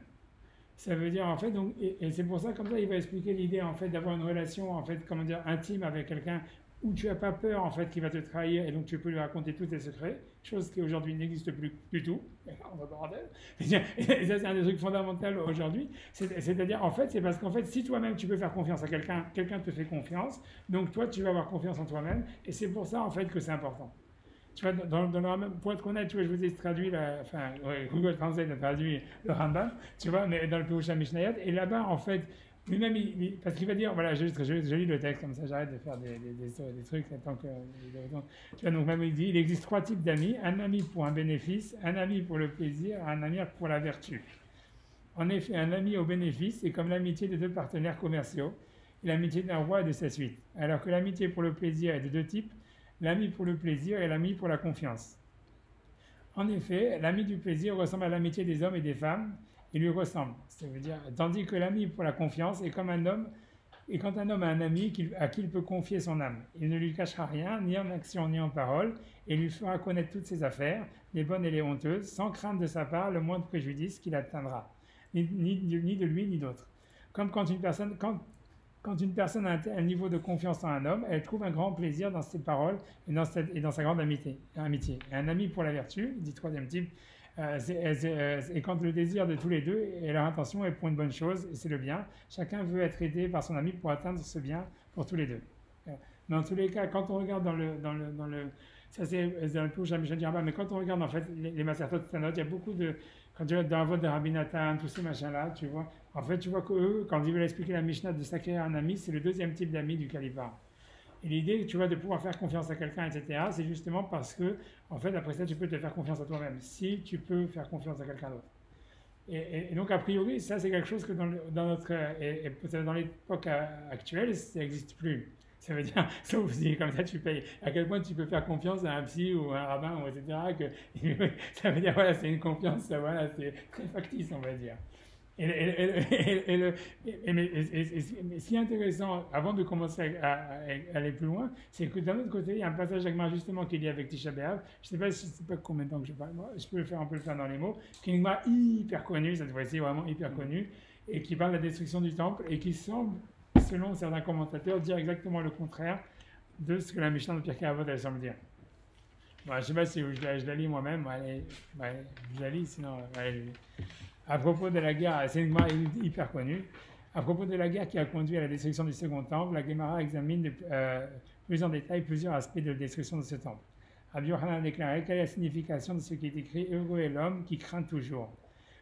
[SPEAKER 1] Ça veut dire en fait, donc, et c'est pour ça, comme ça, il va expliquer l'idée en fait d'avoir une relation en fait, comment dire, intime avec quelqu'un où tu n'as pas peur en fait qu'il va te trahir et donc tu peux lui raconter tous tes secrets, chose qui aujourd'hui n'existe plus du tout. On va bordel. Et ça c'est un des trucs fondamentaux aujourd'hui. C'est-à-dire en fait, c'est parce qu'en fait, si toi-même tu peux faire confiance à quelqu'un, quelqu'un te fait confiance, donc toi tu vas avoir confiance en toi-même et c'est pour ça en fait que c'est important. Tu vois, pour être honnête, tu vois, je vous ai traduit, Google Translate a traduit le Rambam, tu vois, mais dans le Perush Mishnayot, et là-bas, en fait, lui-même, parce qu'il va dire, voilà, je lis le texte, comme ça, j'arrête de faire des trucs, tant que, tu vois, donc même il dit, il existe trois types d'amis, un ami pour un bénéfice, un ami pour le plaisir, un ami pour la vertu. En effet, un ami au bénéfice, c'est comme l'amitié de deux partenaires commerciaux, et l'amitié d'un roi et de sa suite, alors que l'amitié pour le plaisir est de deux types, l'ami pour le plaisir et l'ami pour la confiance. En effet, l'ami du plaisir ressemble à l'amitié des hommes et des femmes, il lui ressemble. Ça veut dire, tandis que l'ami pour la confiance est comme un homme, et quand un homme a un ami à qui il peut confier son âme, il ne lui cachera rien, ni en action ni en parole, et lui fera connaître toutes ses affaires, les bonnes et les honteuses, sans crainte de sa part le moindre préjudice qu'il atteindra, ni de lui ni d'autre. Comme quand une personne a un niveau de confiance en un homme, elle trouve un grand plaisir dans ses paroles et dans sa grande amitié. Et un ami pour la vertu, dit troisième type, et quand le désir de tous les deux et leur intention est pour une bonne chose, et c'est le bien, chacun veut être aidé par son ami pour atteindre ce bien pour tous les deux. Dans tous les cas, quand on regarde ça c'est un peu jamais je ne dirais pas, mais quand on regarde en fait les Masertot Ktanot, il y a beaucoup de, quand tu regardes dans la vote de Rabbi Nathan, tous ces machins-là, tu vois, en fait tu vois qu'eux, quand ils veulent expliquer la Mishnah de s'acquérir un ami, c'est le deuxième type d'ami du Kalipar. Et l'idée, tu vois, de pouvoir faire confiance à quelqu'un, etc., c'est justement parce que, en fait, après ça, tu peux te faire confiance à toi-même, si tu peux faire confiance à quelqu'un d'autre. Et donc, a priori, ça, c'est quelque chose que dans l'époque actuelle, ça n'existe plus. Ça veut dire, sauf si comme ça tu payes, à quel point tu peux faire confiance à un psy ou à un rabbin, ou etc., ça veut dire, voilà, c'est une confiance, voilà, c'est très factice, on va dire. Mais ce qui est intéressant, avant de commencer à aller plus loin, c'est que d'un autre côté, il y a un passage d'Agmar justement qui est lié avec Tisha B'Av. Je ne sais pas combien de temps que je parle, moi, je peux le faire, on peut le faire dans les mots, qui est une Agmar hyper connue, cette fois-ci vraiment hyper connue, et qui parle de la destruction du temple, et qui semble selon certains commentateurs, dire exactement le contraire de ce que la Mishnah de Pirkei Avot elle semble dire. Bon, je ne sais pas si je la lis moi-même, je la lis, sinon, à propos de la guerre, c'est une Gemara hyper connue, à propos de la guerre qui a conduit à la destruction du second temple, la Gemara examine plus en détail plusieurs aspects de la destruction de ce temple. Rabbi Yochanan a déclaré quelle est la signification de ce qui est écrit « Heureux est l'homme qui craint toujours,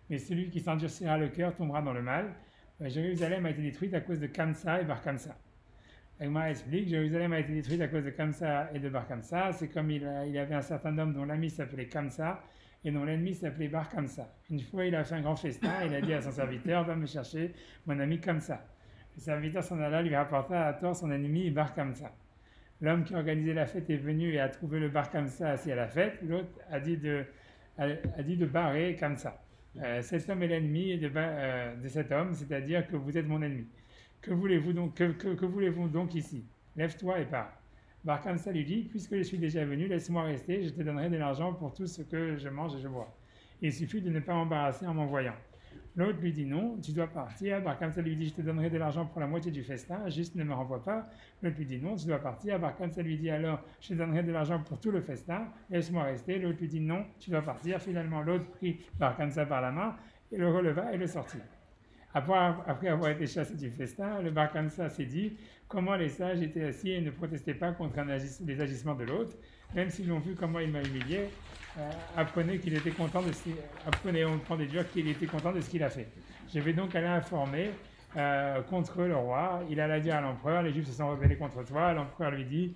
[SPEAKER 1] mais celui qui s'endurcira le cœur tombera dans le mal ». Jérusalem a été détruite à cause de Kamsa et Bar Kamsa. Agma explique, Jérusalem a été détruite à cause de Kamsa et de Bar Kamsa. C'est comme il y avait un certain homme dont l'ami s'appelait Kamsa et dont l'ennemi s'appelait Bar Kamsa. Une fois, il a fait un grand festin, il a dit à son serviteur, va me chercher mon ami Kamsa. Le serviteur s'en alla, lui rapporta à tort son ennemi Bar Kamsa. L'homme qui organisait la fête est venu et a trouvé le Bar Kamsa assis à la fête. L'autre a dit de barrer Kamsa. Cet homme est l'ennemi de cet homme, c'est-à-dire que vous êtes mon ennemi. Que voulez-vous donc ici? Lève-toi et pars. Bar Kamsa lui dit, puisque je suis déjà venu, laisse-moi rester, je te donnerai de l'argent pour tout ce que je mange et je bois. Il suffit de ne pas m'embarrasser en m'envoyant. L'autre lui dit non, tu dois partir. Bar Kamsa lui dit, je te donnerai de l'argent pour la moitié du festin, juste ne me renvoie pas. L'autre lui dit non, tu dois partir. Bar Kamsa lui dit alors, je te donnerai de l'argent pour tout le festin, laisse-moi rester. L'autre lui dit non, tu dois partir. Finalement, l'autre prit Bar Kamsa par la main et le releva et le sortit. Après avoir été chassé du festin, le Bar Kamsa s'est dit comment les sages étaient assis et ne protestaient pas contre les agissements de l'autre, même s'ils l'ont vu comment il m'a humilié. Apprenez qu'il était content de apprenez, on prend des durs qu'il était content de ce qu'il a fait. Je vais donc aller informer contre le roi. Il alla dire à l'empereur, les Juifs se sont rebellés contre toi. L'empereur lui dit,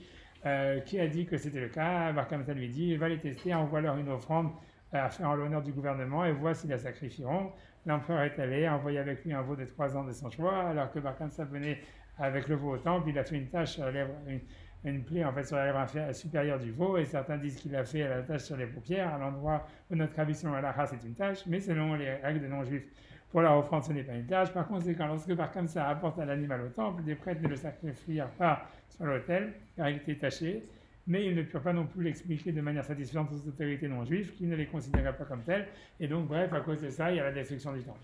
[SPEAKER 1] qui a dit que c'était le cas? Bar Kamsa lui dit, va les tester, envoie-leur une offrande à faire en l'honneur du gouvernement et vois s'ils la sacrifieront. L'empereur est allé, a envoyé avec lui un veau de 3 ans de son choix, alors que Bar Kamsa venait avec le veau au temple, il a fait une tache sur la lèvre, une plaie en fait sur la lèvre supérieure du veau, et certains disent qu'il a fait la tache sur les paupières, à l'endroit où notre tradition à la race c'est une tache, mais selon les règles des non-juifs, pour la offrande ce n'est pas une tache. Par conséquent, lorsque Bar Kamsa apporte un animal au temple, les prêtres ne le sacrifièrent pas sur l'autel, car il était taché, mais ils ne purent pas non plus l'expliquer de manière satisfaisante aux autorités non juives, qui ne les considéraient pas comme tels, et donc bref, à cause de ça, il y a la destruction du temple.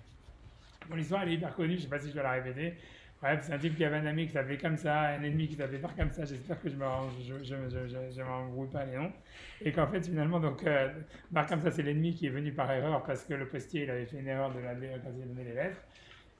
[SPEAKER 1] Bon, l'histoire elle est hyper connue, je ne sais pas si je dois la répéter. Bref, c'est un type qui avait un ami qui s'appelait comme ça, un ennemi qui s'appelait Bar Kamsa, j'espère que je ne m'embrouille pas les noms, et qu'en fait finalement, donc, Bar Kamsa c'est l'ennemi qui est venu par erreur parce que le postier il avait fait une erreur quand il a donné les lettres.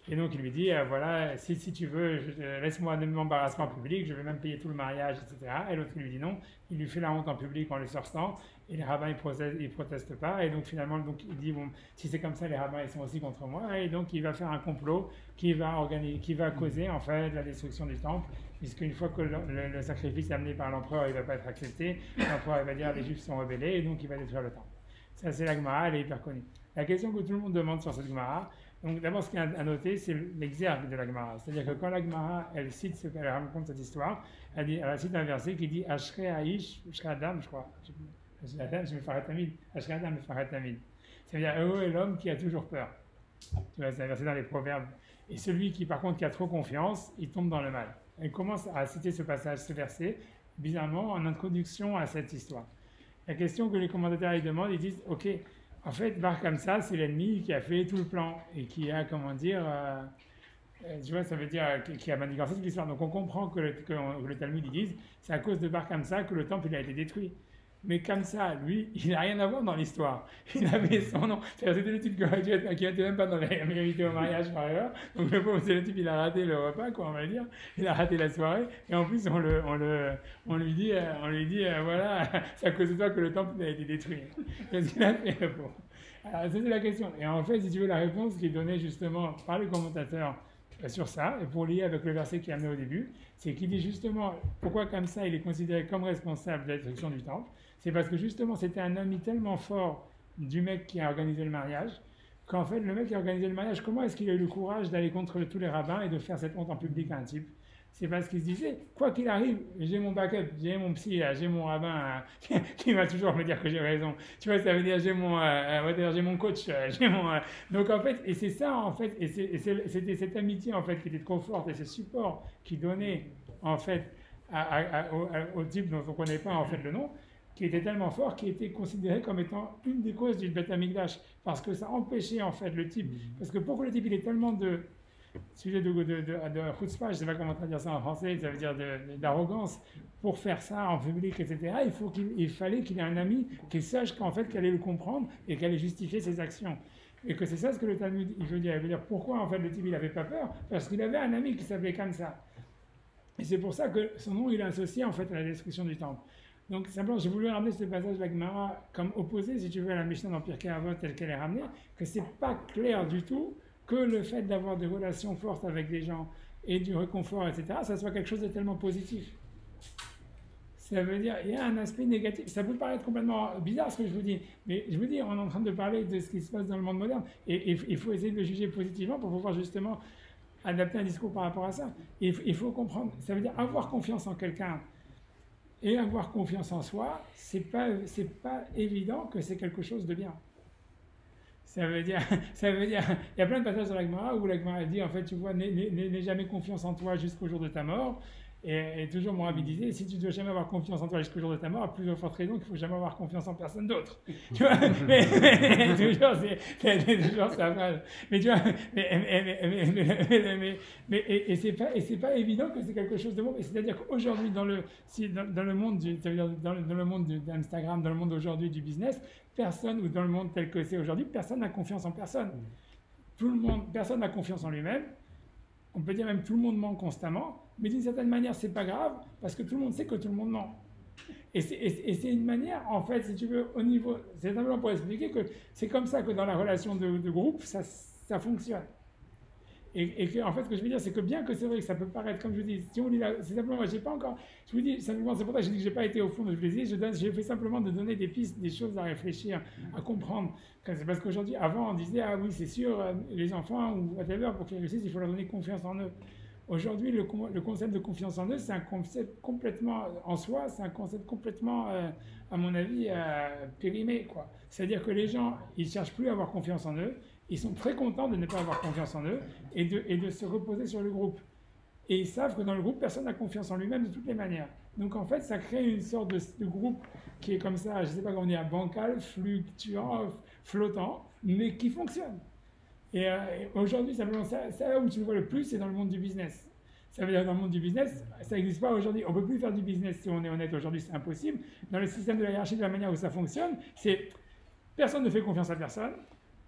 [SPEAKER 1] Et donc il lui dit, voilà, si tu veux, laisse-moi ne m'embarrasser en public, je vais même payer tout le mariage, etc. Et l'autre lui dit non, il lui fait la honte en public en le sortant, et les rabbins ils protestent pas, et donc finalement donc, il dit, bon, si c'est comme ça, les rabbins ils sont aussi contre moi, et donc il va faire un complot qui va causer en fait la destruction du temple, puisqu'une fois que le sacrifice amené par l'empereur il ne va pas être accepté, l'empereur il va dire les juifs sont rebellés, et donc il va détruire le temple. Ça c'est la Gemara, elle est hyper connue. La question que tout le monde demande sur cette Gemara, donc d'abord ce qu'il y a à noter, c'est l'exergue de la Gemara. C'est-à-dire que quand la Gemara, elle raconte cette histoire, elle cite un verset qui dit « Ashrei Aish, Ashrei Adam », je crois. Ashrei Adam, je me ferai tamid. Ashrei Adam, me ferai tamid. C'est-à-dire « Heureux est l'homme qui a toujours peur ». Tu vois, c'est un verset dans les Proverbes. Et celui qui, par contre, qui a trop confiance, il tombe dans le mal. Elle commence à citer ce passage, ce verset, bizarrement, en introduction à cette histoire. La question que les commentateurs ils demandent, ils disent « Ok, en fait, Bar Kamsa, c'est l'ennemi qui a fait tout le plan et qui a, comment dire, tu vois, ça veut dire qui a manigancé toute l'histoire. Donc on comprend que le Talmud, ils disent, c'est à cause de Bar Kamsa que le temple il a été détruit. Mais Kamsa, lui, il n'a rien à voir dans l'histoire. Il avait son nom. C'était le type qui n'était même pas dans les invités au mariage par ailleurs. Donc le pauvre, c'est le type, il a raté le repas, quoi, on va dire. Il a raté la soirée. Et en plus, on lui dit, voilà, c'est à cause de toi que le temple a été détruit. Qu'est-ce qu'il a fait, le pauvre? Alors, ça, c'est la question. Et en fait, si tu veux, la réponse qui est donnée justement par les commentateurs sur ça, et pour lier avec le verset qui est amené au début, c'est qu'il dit justement pourquoi Kamsa il est considéré comme responsable de la destruction du temple. C'est parce que justement c'était un ami tellement fort du mec qui a organisé le mariage, qu'en fait le mec qui a organisé le mariage, comment est-ce qu'il a eu le courage d'aller contre tous les rabbins et de faire cette honte en public à un type? C'est parce qu'il se disait, quoi qu'il arrive, j'ai mon backup, j'ai mon psy, j'ai mon rabbin qui va toujours me dire que j'ai raison. Tu vois, ça veut dire j'ai mon coach, j'ai mon... Donc en fait, et c'est ça en fait, et c'était cette amitié en fait qui était trop forte et ce support qui donnait en fait au type dont on ne connaît pas en fait le nom, qui était tellement fort, qui était considéré comme étant une des causes du Beth Amikdash, parce que ça empêchait en fait le type, parce que pour que le type il ait tellement sujet de chutzpah, je ne sais pas comment traduire ça en français, ça veut dire d'arrogance, pour faire ça en public, etc., il fallait qu'il ait un ami qui sache qu'en fait qu'elle allait le comprendre et qu'elle allait justifier ses actions. Et que c'est ça ce que le Talmud il veut dire. Il veut dire pourquoi en fait le type il n'avait pas peur? Parce qu'il avait un ami qui s'appelait comme ça. Et c'est pour ça que son nom il est associé en fait à la destruction du temple. Donc simplement, j'ai voulu ramener ce passage de la Gemara comme opposé, si tu veux, à la Mishnah dans Pirkei Avot telle qu'elle est ramenée, que c'est pas clair du tout que le fait d'avoir des relations fortes avec des gens et du réconfort, etc., ça soit quelque chose de tellement positif. Ça veut dire, il y a un aspect négatif. Ça peut paraître complètement bizarre ce que je vous dis, mais je vous dis, on est en train de parler de ce qui se passe dans le monde moderne, et il faut essayer de le juger positivement pour pouvoir justement adapter un discours par rapport à ça. Il faut comprendre, ça veut dire avoir confiance en quelqu'un et avoir confiance en soi, c'est pas évident que c'est quelque chose de bien. Ça veut dire, il y a plein de passages dans la Gemara où la Gemara dit, en fait, tu vois, n'aie jamais confiance en toi jusqu'au jour de ta mort. Et toujours, mon rabbi disait, si tu ne dois jamais avoir confiance en toi jusqu'au jour de ta mort, à plus forte raison qu'il ne faut jamais avoir confiance en personne d'autre. Tu vois, mais toujours, c'est sa phrase. Mais tu vois, et c'est pas évident que c'est quelque chose de bon. C'est-à-dire qu'aujourd'hui, dans le monde d'Instagram, dans le monde aujourd'hui du business, personne, ou dans le monde tel que c'est aujourd'hui, personne n'a confiance en personne. Personne n'a confiance en lui-même. On peut dire même tout le monde ment constamment, mais d'une certaine manière, c'est pas grave, parce que tout le monde sait que tout le monde ment. Et c'est une manière, en fait, si tu veux, au niveau, c'est simplement pour expliquer que c'est comme ça que dans la relation de groupe, ça fonctionne. Et que, en fait, ce que je veux dire, c'est que bien que c'est vrai que ça peut paraître, comme je vous dis, si on lit là, c'est simplement, moi, j'ai pas encore, je vous dis simplement, c'est pour ça que je dis que j'ai pas été au fond de plaisir, j'ai fait simplement de donner des pistes, des choses à réfléchir, à comprendre. C'est parce qu'aujourd'hui, avant, on disait, ah oui, c'est sûr, les enfants ou whatever, pour qu'ils réussissent, il faut leur donner confiance en eux. Aujourd'hui, le concept de confiance en eux, c'est un concept complètement en soi, c'est un concept complètement, à mon avis, périmé, quoi. C'est-à-dire que les gens, ils cherchent plus à avoir confiance en eux, ils sont très contents de ne pas avoir confiance en eux et de se reposer sur le groupe. Et ils savent que dans le groupe, personne n'a confiance en lui-même de toutes les manières. Donc en fait, ça crée une sorte de groupe qui est comme ça, je ne sais pas comment dire, bancal, fluctuant, flottant, mais qui fonctionne. Et aujourd'hui, simplement, ça où tu le vois le plus, c'est dans le monde du business. Ça veut dire que dans le monde du business, ça n'existe pas aujourd'hui. On ne peut plus faire du business si on est honnête aujourd'hui, c'est impossible. Dans le système de la hiérarchie, de la manière où ça fonctionne, c'est personne ne fait confiance à personne.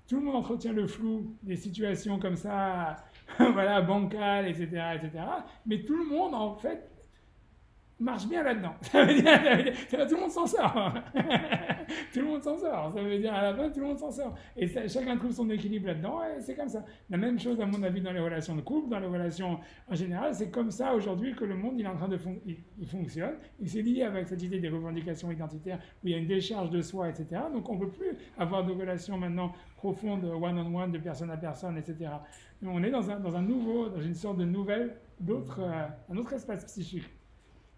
[SPEAKER 1] Tout le monde entretient le flou des situations comme ça, voilà, bancales, etc., etc. Mais tout le monde, en fait, marche bien là-dedans. Ça veut dire tout le monde s'en sort. Tout le monde s'en sort. Ça veut dire à la fin, tout le monde s'en sort. Et chacun trouve son équilibre là-dedans, et c'est comme ça. La même chose, à mon avis, dans les relations de couple, dans les relations en général, c'est comme ça aujourd'hui que le monde il est en train de il fonctionne. Et c'est lié avec cette idée des revendications identitaires où il y a une décharge de soi, etc. Donc on ne peut plus avoir de relations maintenant profondes, one-on-one, de personne à personne, etc. Mais on est dans une sorte de nouvelle, un autre espace psychique.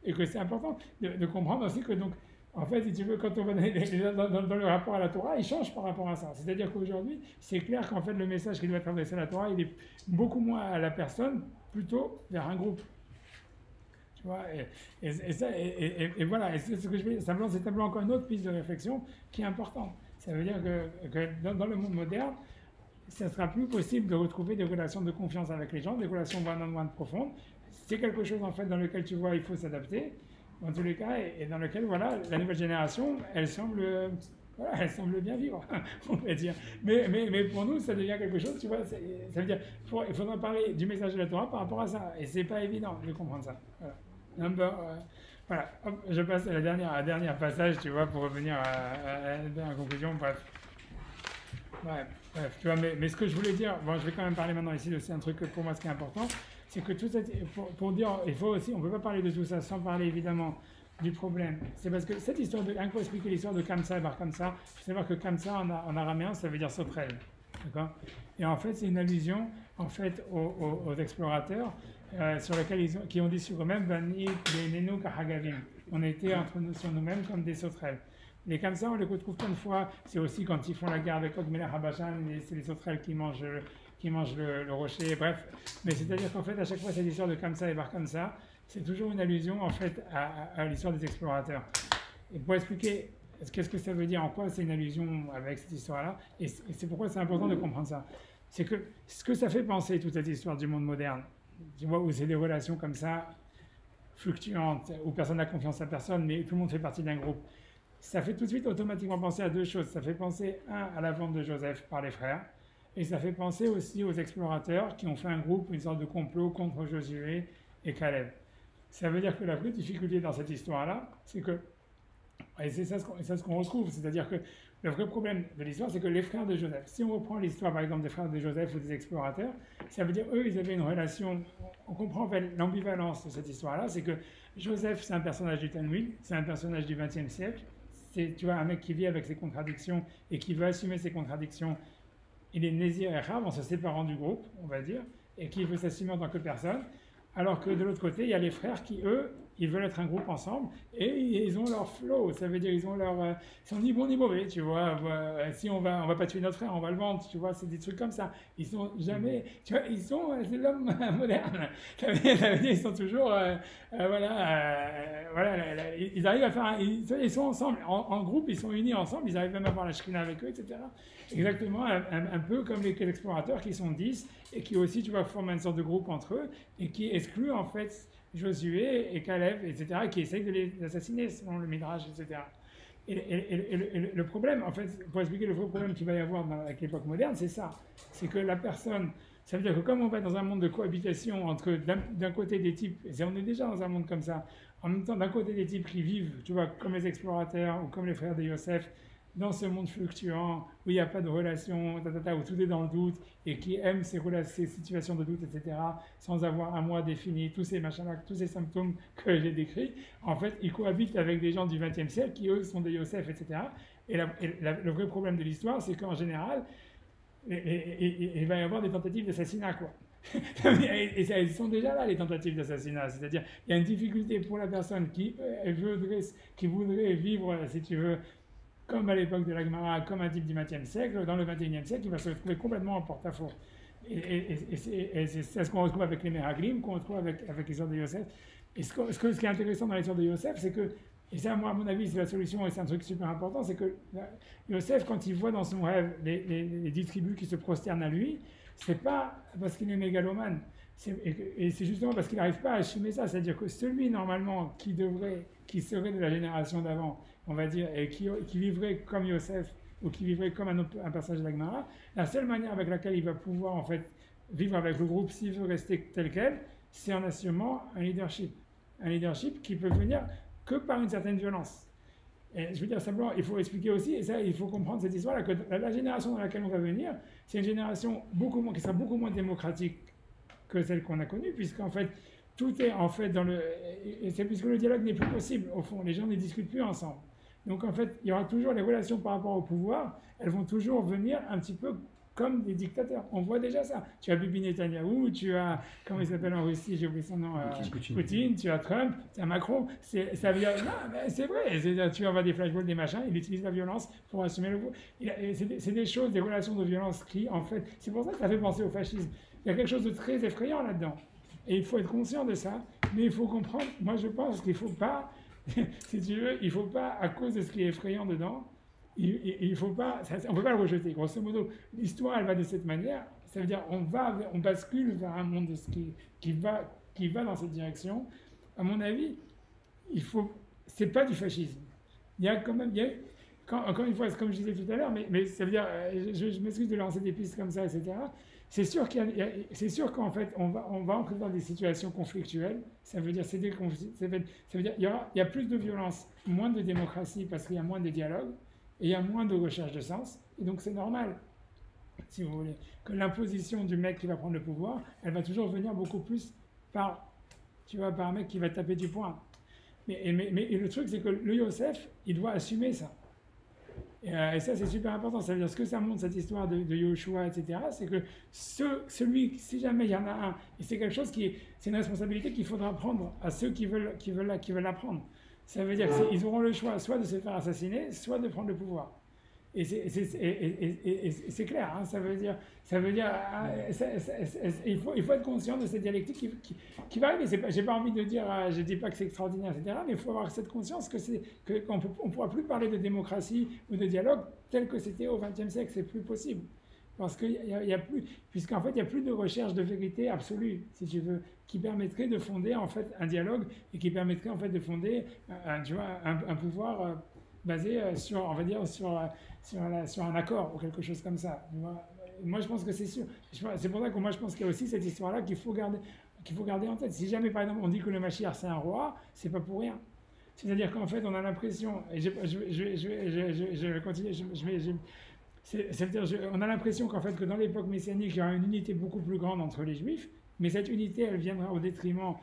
[SPEAKER 1] Et que c'est important de comprendre aussi que, donc, en fait, si tu veux, quand on va dans le rapport à la Torah, il change par rapport à ça. C'est-à-dire qu'aujourd'hui, c'est clair qu'en fait, le message qui doit être adressé à la Torah, il est beaucoup moins à la personne, plutôt vers un groupe. Tu vois, et voilà, et c'est ce que je veux dire. C'est simplement encore une autre piste de réflexion qui est importante. Ça veut dire que dans le monde moderne, ça ne sera plus possible de retrouver des relations de confiance avec les gens, des relations one-on-one profondes. C'est quelque chose en fait dans lequel tu vois il faut s'adapter, dans tous les cas, et dans lequel voilà la nouvelle génération, elle semble bien vivre, on peut dire. Mais pour nous, ça devient quelque chose, tu vois, ça veut dire il faudra parler du message de la Torah par rapport à ça, et c'est pas évident de comprendre ça. Voilà. Voilà, hop, je passe à la dernière passage, tu vois, pour revenir à la conclusion. Bref, tu vois, mais ce que je voulais dire, bon, je vais quand même parler maintenant ici de c'est un truc que pour moi ce qui est important. C'est que tout ça, pour dire, il faut aussi, on ne peut pas parler de tout ça sans parler évidemment du problème. C'est parce que cette histoire il faut expliquer l'histoire de Kamsa et Bar Kamsa. Il faut savoir que Kamsa en araméen, ça veut dire sauterelle. D'accord ? Et en fait, c'est une allusion en fait, aux explorateurs sur lesquels qui ont dit sur eux-mêmes on était sur nous-mêmes comme des sauterelles. Les Kamsa, on les retrouve plein de fois. C'est aussi quand ils font la guerre avec Og Melech Habashan, c'est les sauterelles qui mangent le rocher, bref. Mais c'est-à-dire qu'en fait, à chaque fois, cette histoire de Kamsa et Bar Kamsa, c'est toujours une allusion, en fait, à l'histoire des explorateurs. Et pour expliquer qu'est-ce que ça veut dire, en quoi c'est une allusion avec cette histoire-là, et c'est pourquoi c'est important de comprendre ça. c'est que ce que ça fait penser, toute cette histoire du monde moderne, tu vois, où c'est des relations comme ça, fluctuantes, où personne n'a confiance à personne, mais tout le monde fait partie d'un groupe, ça fait tout de suite automatiquement penser à deux choses. Ça fait penser, à la vente de Joseph par les frères, et ça fait penser aussi aux explorateurs qui ont fait un groupe, une sorte de complot contre Josué et Caleb. Ça veut dire que la vraie difficulté dans cette histoire-là, c'est que, et c'est ça ce qu'on retrouve, c'est-à-dire que le vrai problème de l'histoire, c'est que les frères de Joseph, si on reprend l'histoire par exemple des frères de Joseph ou des explorateurs, ça veut dire eux, ils avaient une relation, on comprend en fait l'ambivalence de cette histoire-là, c'est que Joseph, c'est un personnage du Talmud, c'est un personnage du XXe siècle, c'est, tu vois, un mec qui vit avec ses contradictions et qui veut assumer ses contradictions. Il est Nézir et Rav en se séparant du groupe, on va dire, et qui veut s'assumer en tant que personne, alors que de l'autre côté, il y a les frères qui, eux, ils veulent être un groupe ensemble, et ils ont leur flow, ça veut dire ils ont leur... ils sont ni bons ni mauvais, tu vois, si on va pas tuer notre frère, on va le vendre, tu vois, c'est des trucs comme ça. Ils sont jamais... Tu vois, ils sont... c'est l'homme moderne. Ça veut dire ils sont toujours... voilà, ils arrivent à faire... Ils sont ensemble, en groupe, ils sont unis ensemble, ils arrivent même à avoir la shrina avec eux, etc. Exactement, un peu comme les explorateurs qui sont 10, et qui aussi, tu vois, forment une sorte de groupe entre eux, et qui excluent, en fait... Josué et Caleb, etc., qui essayent de les assassiner selon le Midrash, etc. Et le problème, en fait, pour expliquer le vrai problème qu'il va y avoir avec l'époque moderne, c'est ça. C'est que la personne, ça veut dire que comme on va dans un monde de cohabitation entre d'un côté des types, et on est déjà dans un monde comme ça, en même temps d'un côté des types qui vivent, tu vois, comme les explorateurs ou comme les frères de Yosef, dans ce monde fluctuant, où il n'y a pas de relation, où tout est dans le doute, et qui aiment ces situations de doute, etc., sans avoir un moi défini, tous ces machins-là, tous ces symptômes que j'ai décrits, en fait, ils cohabitent avec des gens du XXe siècle, qui eux sont des Yosef, etc. Et le vrai problème de l'histoire, c'est qu'en général, il va y avoir des tentatives d'assassinat, quoi. Et elles sont déjà là, les tentatives d'assassinat. C'est-à-dire, il y a une difficulté pour la personne qui voudrait vivre, si tu veux, comme à l'époque de la Gemara, comme un type du XXe siècle, dans le XXIe siècle, il va se retrouver complètement en porte-à-faux. Et c'est ce qu'on retrouve avec les Meraglim, qu'on retrouve avec l'histoire de Yosef. Et ce qui est intéressant dans l'histoire de Yosef, c'est que, et ça, moi, à mon avis, c'est la solution, et c'est un truc super important, c'est que Yosef, quand il voit dans son rêve les 10 tribus qui se prosternent à lui, c'est pas parce qu'il est mégalomane, et c'est justement parce qu'il n'arrive pas à assumer ça. C'est-à-dire que celui, normalement, qui serait de la génération d'avant, on va dire, et qui vivrait comme Yosef, ou qui vivrait comme un personnage de la Gemara, la seule manière avec laquelle il va pouvoir, en fait, vivre avec le groupe, s'il veut rester tel quel, c'est en assumant un leadership. Un leadership qui peut venir que par une certaine violence. Et je veux dire simplement, il faut expliquer aussi, et ça, il faut comprendre cette histoire-là, que la génération dans laquelle on va venir, c'est une génération qui sera beaucoup moins démocratique que celle qu'on a connue, puisqu'en fait, tout est en fait dans le... Et c'est puisque le dialogue n'est plus possible, au fond, les gens ne discutent plus ensemble. Donc en fait, il y aura toujours les relations par rapport au pouvoir, elles vont toujours venir un petit peu comme des dictateurs. On voit déjà ça. Tu as Bibi Netanyahou, tu as, comment il s'appelle en Russie, j'ai oublié son nom, Poutine, tu as Trump, tu as Macron. Ça veut dire, non, mais c'est vrai, tu envoies des flashballs, des machins, il utilise la violence pour assumer le pouvoir. C'est des choses, des relations de violence qui, en fait, c'est pour ça que ça fait penser au fascisme. Il y a quelque chose de très effrayant là-dedans. Et il faut être conscient de ça, mais il faut comprendre, moi je pense qu'il ne faut pas, si tu veux, il ne faut pas, à cause de ce qui est effrayant dedans, il faut pas, on ne peut pas le rejeter. Grosso modo, l'histoire, elle va de cette manière, ça veut dire on bascule vers un monde qui va dans cette direction. À mon avis, c'est pas du fascisme. Il y a quand même, encore une fois, comme je disais tout à l'heure, mais ça veut dire, je m'excuse de lancer des pistes comme ça, etc. C'est sûr qu'en fait, on va entrer dans des situations conflictuelles. Ça veut dire, il y a plus de violence, moins de démocratie parce qu'il y a moins de dialogue et il y a moins de recherche de sens. Et donc c'est normal, si vous voulez, que l'imposition du mec qui va prendre le pouvoir, elle va toujours venir beaucoup plus par un mec qui va taper du poing. Mais le truc, c'est que le Yosef, il doit assumer ça. Et ça, c'est super important. Ça veut dire ce que ça montre, cette histoire de Yoshua, etc., c'est que si jamais il y en a un, et c'est quelque chose c'est une responsabilité qu'il faudra prendre à ceux qui veulent la prendre. Ça veut dire qu'ils auront le choix soit de se faire assassiner, soit de prendre le pouvoir. Et c'est clair, hein, ça veut dire il faut être conscient de cette dialectique qui va arriver. J'ai pas envie de dire, je dis pas que c'est extraordinaire, etc., mais il faut avoir cette conscience qu'on ne pourra plus parler de démocratie ou de dialogue tel que c'était au XXe siècle, c'est plus possible. parce qu'il y a plus, puisqu'en fait, il n'y a plus de recherche de vérité absolue, si tu veux, qui permettrait de fonder en fait un dialogue et qui permettrait en fait de fonder tu vois, un pouvoir basé sur, on va dire, sur un accord ou quelque chose comme ça. Moi, je pense que c'est sûr. C'est pour ça que moi, je pense qu'il y a aussi cette histoire-là qu'il faut garder en tête. Si jamais, par exemple, on dit que le Mashiach c'est un roi, c'est pas pour rien. C'est-à-dire qu'en fait, on a l'impression, et je vais continuer, c'est-à-dire, on a l'impression qu'en fait, que dans l'époque messianique, il y aura une unité beaucoup plus grande entre les Juifs, mais cette unité, elle viendra au détriment,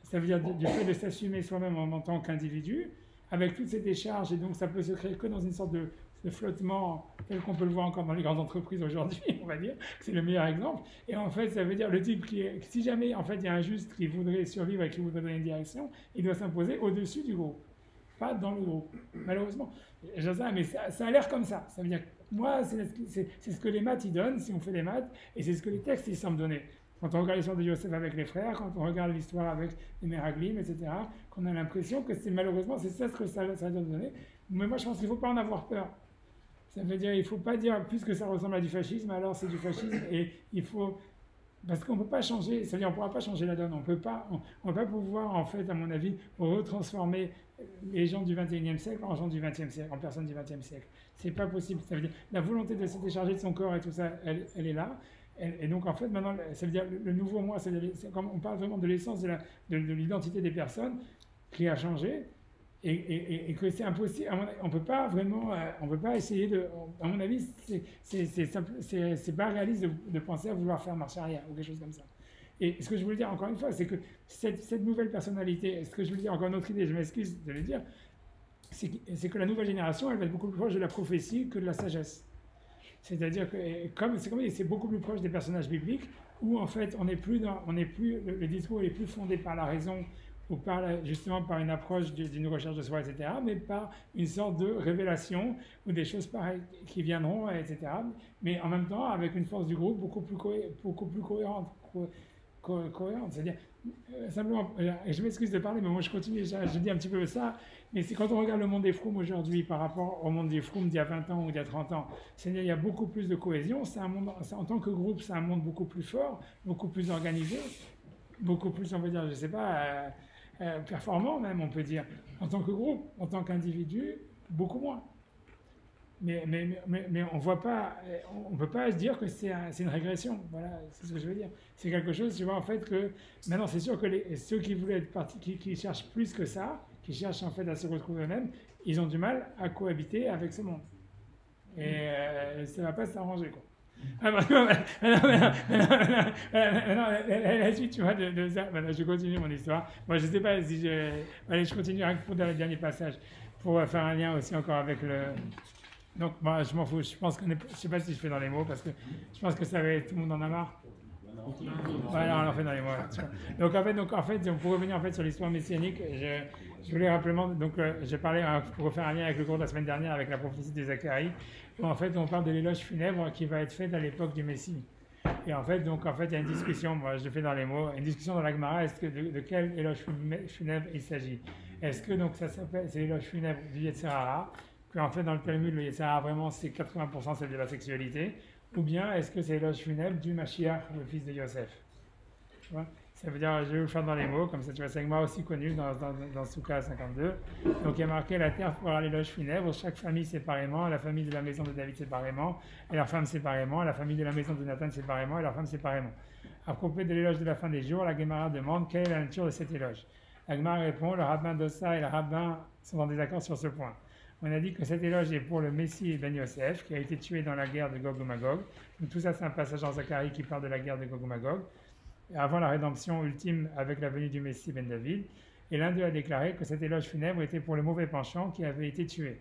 [SPEAKER 1] ça veut dire du fait de s'assumer soi-même en tant qu'individu, avec toutes ces décharges, et donc ça peut se créer que dans une sorte de flottement tel qu'on peut le voir encore dans les grandes entreprises aujourd'hui, on va dire, c'est le meilleur exemple. Et en fait, ça veut dire le type si jamais en fait il y a un juste qui voudrait survivre et qui voudrait donner une direction, il doit s'imposer au-dessus du groupe, pas dans le groupe, malheureusement. Mais ça a l'air comme ça. Ça veut dire, moi, c'est ce que les maths ils donnent, si on fait des maths, et c'est ce que les textes ils semblent donner. Quand on regarde l'histoire de Yosef avec les frères, quand on regarde l'histoire avec les Meraglim, etc., qu'on a l'impression que malheureusement, c'est ça ce que ça doit donner. Mais moi, je pense qu'il ne faut pas en avoir peur. Ça veut dire, il ne faut pas dire, puisque ça ressemble à du fascisme, alors c'est du fascisme, et il faut... Parce qu'on ne peut pas changer, c'est-à-dire on ne pourra pas changer la donne, on ne va pas pouvoir, en fait, à mon avis, retransformer les gens du 21e siècle en gens du 20e siècle, en personnes du 20e siècle. C'est pas possible. Ça veut dire, la volonté de se décharger de son corps et tout ça, elle est là. Et donc, en fait, maintenant, ça veut dire le nouveau moi, comme on parle vraiment de l'essence de l'identité des personnes qui a changé, et que c'est impossible. On peut pas vraiment, on peut pas essayer de. À mon avis, c'est pas réaliste de penser à vouloir faire marche arrière ou quelque chose comme ça. Et ce que je voulais dire encore une fois, c'est que cette nouvelle personnalité, ce que je voulais dire encore une autre idée, je m'excuse de le dire, c'est que la nouvelle génération, elle va être beaucoup plus proche de la prophétie que de la sagesse. C'est-à-dire que c'est beaucoup plus proche des personnages bibliques où en fait le discours est plus fondé par la raison ou justement par une approche d'une recherche de soi, etc., mais par une sorte de révélation ou des choses pareilles qui viendront, etc., mais en même temps avec une force du groupe beaucoup plus cohérente. C'est-à-dire, simplement, je m'excuse de parler, mais moi je continue, je dis un petit peu ça, mais c'est quand on regarde le monde des Froum aujourd'hui par rapport au monde des Froum d'il y a 20 ans ou d'il y a 30 ans, c'est-à-dire il y a beaucoup plus de cohésion, c'est un monde, en tant que groupe, c'est un monde beaucoup plus fort, beaucoup plus organisé, beaucoup plus, on va dire, je ne sais pas, performant même, on peut dire, en tant que groupe, en tant qu'individu, beaucoup moins. Mais on voit pas, on ne peut pas se dire que c'est une régression. Voilà, c'est ce que je veux dire. C'est quelque chose, tu vois, en fait, que maintenant, c'est sûr que ceux qui voulaient être qui cherchent plus que ça, qui cherchent en fait à se retrouver eux-mêmes, ils ont du mal à cohabiter avec ce monde. Et ça ne va pas s'arranger, quoi. La suite, tu vois, de ça, je continue mon histoire. Moi, je ne sais pas si allez, je continue pour le dernier passage, pour faire un lien aussi encore avec le... Donc, moi, je m'en fous. Je sais pas si je fais dans les mots, parce que je pense que ça va être, tout le monde en a marre. Voilà, on en fait dans les mots. Donc, en fait, pour revenir en fait sur l'histoire messianique, je voulais rappeler, donc, j'ai parlé, pour refaire un lien avec le cours de la semaine dernière, avec la prophétie de Zacharie, où en fait, on parle de l'éloge funèbre qui va être fait à l'époque du Messie. Et en fait, il y a une discussion, moi je le fais dans les mots, une discussion dans la Gemara, de quel éloge funèbre il s'agit. Est-ce que donc ça s'appelle, c'est l'éloge funèbre du Yetzer Hara, qu'en fait dans le Talmud, le Yetzer Hara vraiment c'est 80% celle de la sexualité, ou bien est-ce que c'est l'éloge funèbre du Mashiach, le fils de Yosef? Tu vois, ça veut dire, je vais vous le faire dans les mots, comme ça tu vois, c'est moi aussi connu dans Souka 52. Donc il y a marqué la terre fera l'éloge funèbre, chaque famille séparément, la famille de la maison de David séparément, et leur femme séparément, la famille de la maison de Nathan séparément, et leur femme séparément. À propos de l'éloge de la fin des jours, la Gemara demande quelle est la nature de cet éloge. La Gemara répond, le rabbin d'Ossa et le rabbin sont en désaccord sur ce point. On a dit que cet éloge est pour le Messie Ben Yosef, qui a été tué dans la guerre de Gog et Magog. Donc tout ça, c'est un passage en Zacharie qui parle de la guerre de Gog et Magog, avant la rédemption ultime avec la venue du Messie Ben David. Et l'un d'eux a déclaré que cet éloge funèbre était pour le mauvais penchant qui avait été tué.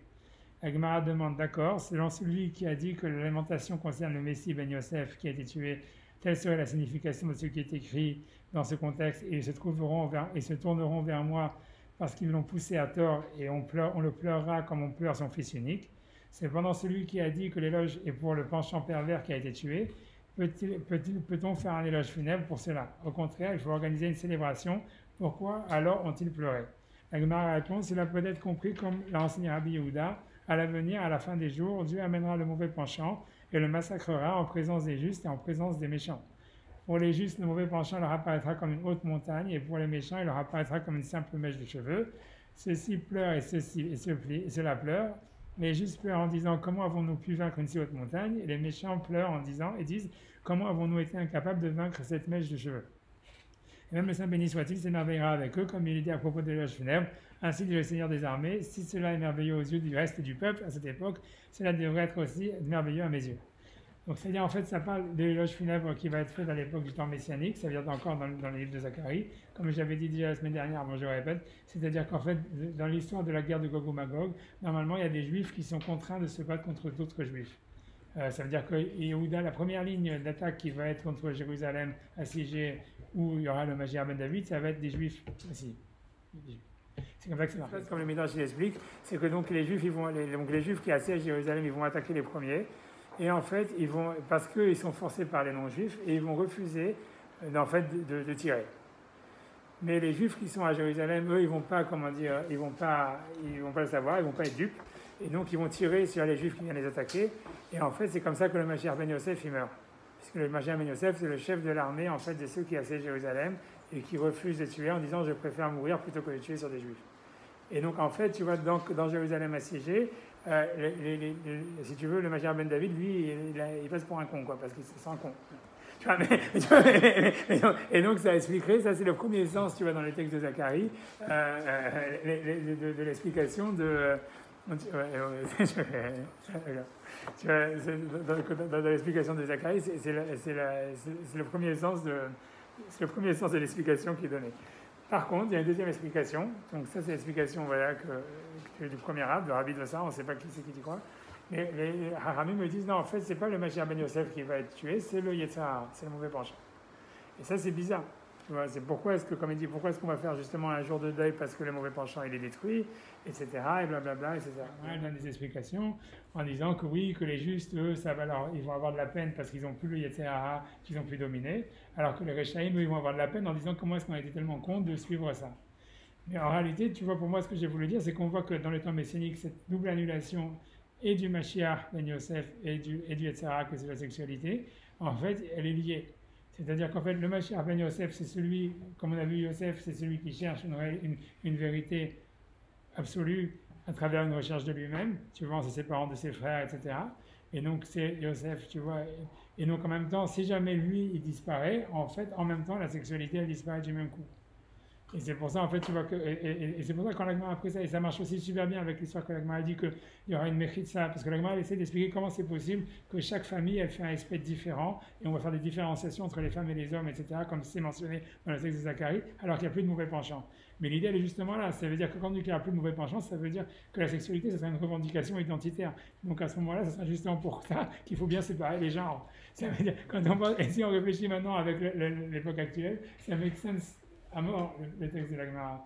[SPEAKER 1] La Gemara demande, d'accord, selon celui qui a dit que la lamentation concerne le Messie Ben Yosef qui a été tué, telle serait la signification de ce qui est écrit dans ce contexte, et ils se tourneront vers moi parce qu'ils l'ont poussé à tort, et on le pleurera comme on pleure son fils unique. Cependant, celui qui a dit que l'éloge est pour le penchant pervers qui a été tué, peut-on faire un éloge funèbre pour cela? Au contraire, il faut organiser une célébration. Pourquoi alors ont-ils pleuré? La Gemara répond, cela peut être compris comme l'a enseigné Rabbi Yehuda, à l'avenir, à la fin des jours, Dieu amènera le mauvais penchant et le massacrera en présence des justes et en présence des méchants. Pour les justes, le mauvais penchant leur apparaîtra comme une haute montagne, et pour les méchants, il leur apparaîtra comme une simple mèche de cheveux. Ceux-ci pleurent et ceux-là pleurent. Les justes pleurent en disant « Comment avons-nous pu vaincre une si haute montagne ?» Et les méchants pleurent en disant et disent « Comment avons-nous été incapables de vaincre cette mèche de cheveux ?» Et même le Saint béni soit-il s'émerveillera avec eux, comme il est dit à propos de l'éloge funèbre. Ainsi dit le Seigneur des armées, si cela est merveilleux aux yeux du reste du peuple à cette époque, cela devrait être aussi merveilleux à mes yeux. Donc c'est-à-dire en fait ça parle de l'éloge funèbre qui va être fait dans l'époque du temps messianique, ça vient encore dans le livre de Zacharie, comme j'avais dit déjà la semaine dernière, bon je répète, c'est-à-dire qu'en fait dans l'histoire de la guerre de Gog ou Magog, normalement il y a des juifs qui sont contraints de se battre contre d'autres juifs. Ça veut dire que Yehuda, la première ligne d'attaque qui va être contre Jérusalem assiégée, où il y aura le Mashiach ben David, ça va être des juifs aussi. C'est comme ça que ça marche. Comme le Midrash l'explique, c'est que donc les juifs, les juifs qui assiègent Jérusalem, ils vont attaquer les premiers, et en fait, ils vont, parce qu'ils sont forcés par les non-juifs, et ils vont refuser en fait, de tirer. Mais les juifs qui sont à Jérusalem, eux, ils vont pas, comment dire, ils vont pas le savoir, ils vont pas être dupes, et donc ils vont tirer sur les juifs qui viennent les attaquer, et en fait, c'est comme ça que le Mashiach ben Yosef, il meurt. Parce que le Mashiach ben Yosef, c'est le chef de l'armée, en fait, de ceux qui assiègent Jérusalem, et qui refusent de tuer en disant « je préfère mourir plutôt que de tuer sur des juifs ». Et donc, en fait, tu vois, dans Jérusalem assiégée, si tu veux, le Mashiach ben David, lui, il passe pour un con, quoi, parce qu'il se sent con. Tu vois, et donc, ça expliquerait, ça c'est le premier sens, tu vois, dans les textes de Zacharie, de l'explication de... Tu vois, dans l'explication de Zacharie, c'est le premier sens de l'explication qui est donné. Par contre, il y a une deuxième explication. Donc ça, c'est l'explication voilà, du premier rab, le rabbi de ça, on ne sait pas qui c'est qui dit quoi. Mais les Haramim me disent, non, en fait, ce n'est pas le Mashiach ben Yosef qui va être tué, c'est le Yetzer Hara, c'est le mauvais penchant. Et ça, c'est bizarre. Tu vois, c'est pourquoi est-ce que, comme il dit, pourquoi est-ce qu'on va faire justement un jour de deuil parce que le mauvais penchant, il est détruit, etc., et blablabla, etc. Il donne des explications en disant que oui, que les justes, eux, ils vont avoir de la peine parce qu'ils n'ont plus le Yetzer Hara, qu'ils ont plus dominé, alors que les Rechaïm, eux, ils vont avoir de la peine en disant comment est-ce qu'on a été tellement con de suivre ça. Mais en réalité, tu vois, pour moi, ce que j'ai voulu dire, c'est qu'on voit que dans les temps messianiques, cette double annulation et du Mashiach ben Yosef et du Yetzer Hara, que c'est la sexualité, en fait, elle est liée. C'est-à-dire qu'en fait, le Mashiach ben Yosef, c'est celui, comme on a vu Yosef, c'est celui qui cherche une vérité absolue à travers une recherche de lui-même, tu vois, en se séparant de ses frères, etc. Et donc, c'est Yosef, tu vois. Et donc, en même temps, si jamais lui, il disparaît, en fait, en même temps, la sexualité, elle disparaît du même coup. Et c'est pour ça, en fait, tu vois, et c'est pour ça que quand l'Agma a pris ça, et ça marche aussi super bien avec l'histoire que l'Agma a dit qu'il y aura une mechitza, parce que l'Agma essaie d'expliquer comment c'est possible que chaque famille, elle fait un aspect différent, et on va faire des différenciations entre les femmes et les hommes, etc., comme c'est mentionné dans le texte de Zacharie, alors qu'il n'y a plus de mauvais penchants. Mais l'idée, elle est justement là, ça veut dire que quand il n'y a plus de mauvais penchants, ça veut dire que la sexualité, ça sera une revendication identitaire. Donc à ce moment-là, ça sera justement pour ça qu'il faut bien séparer les genres. Ça veut dire, et si on réfléchit maintenant avec l'époque actuelle, ça make sense à mort, le texte de la Gemara.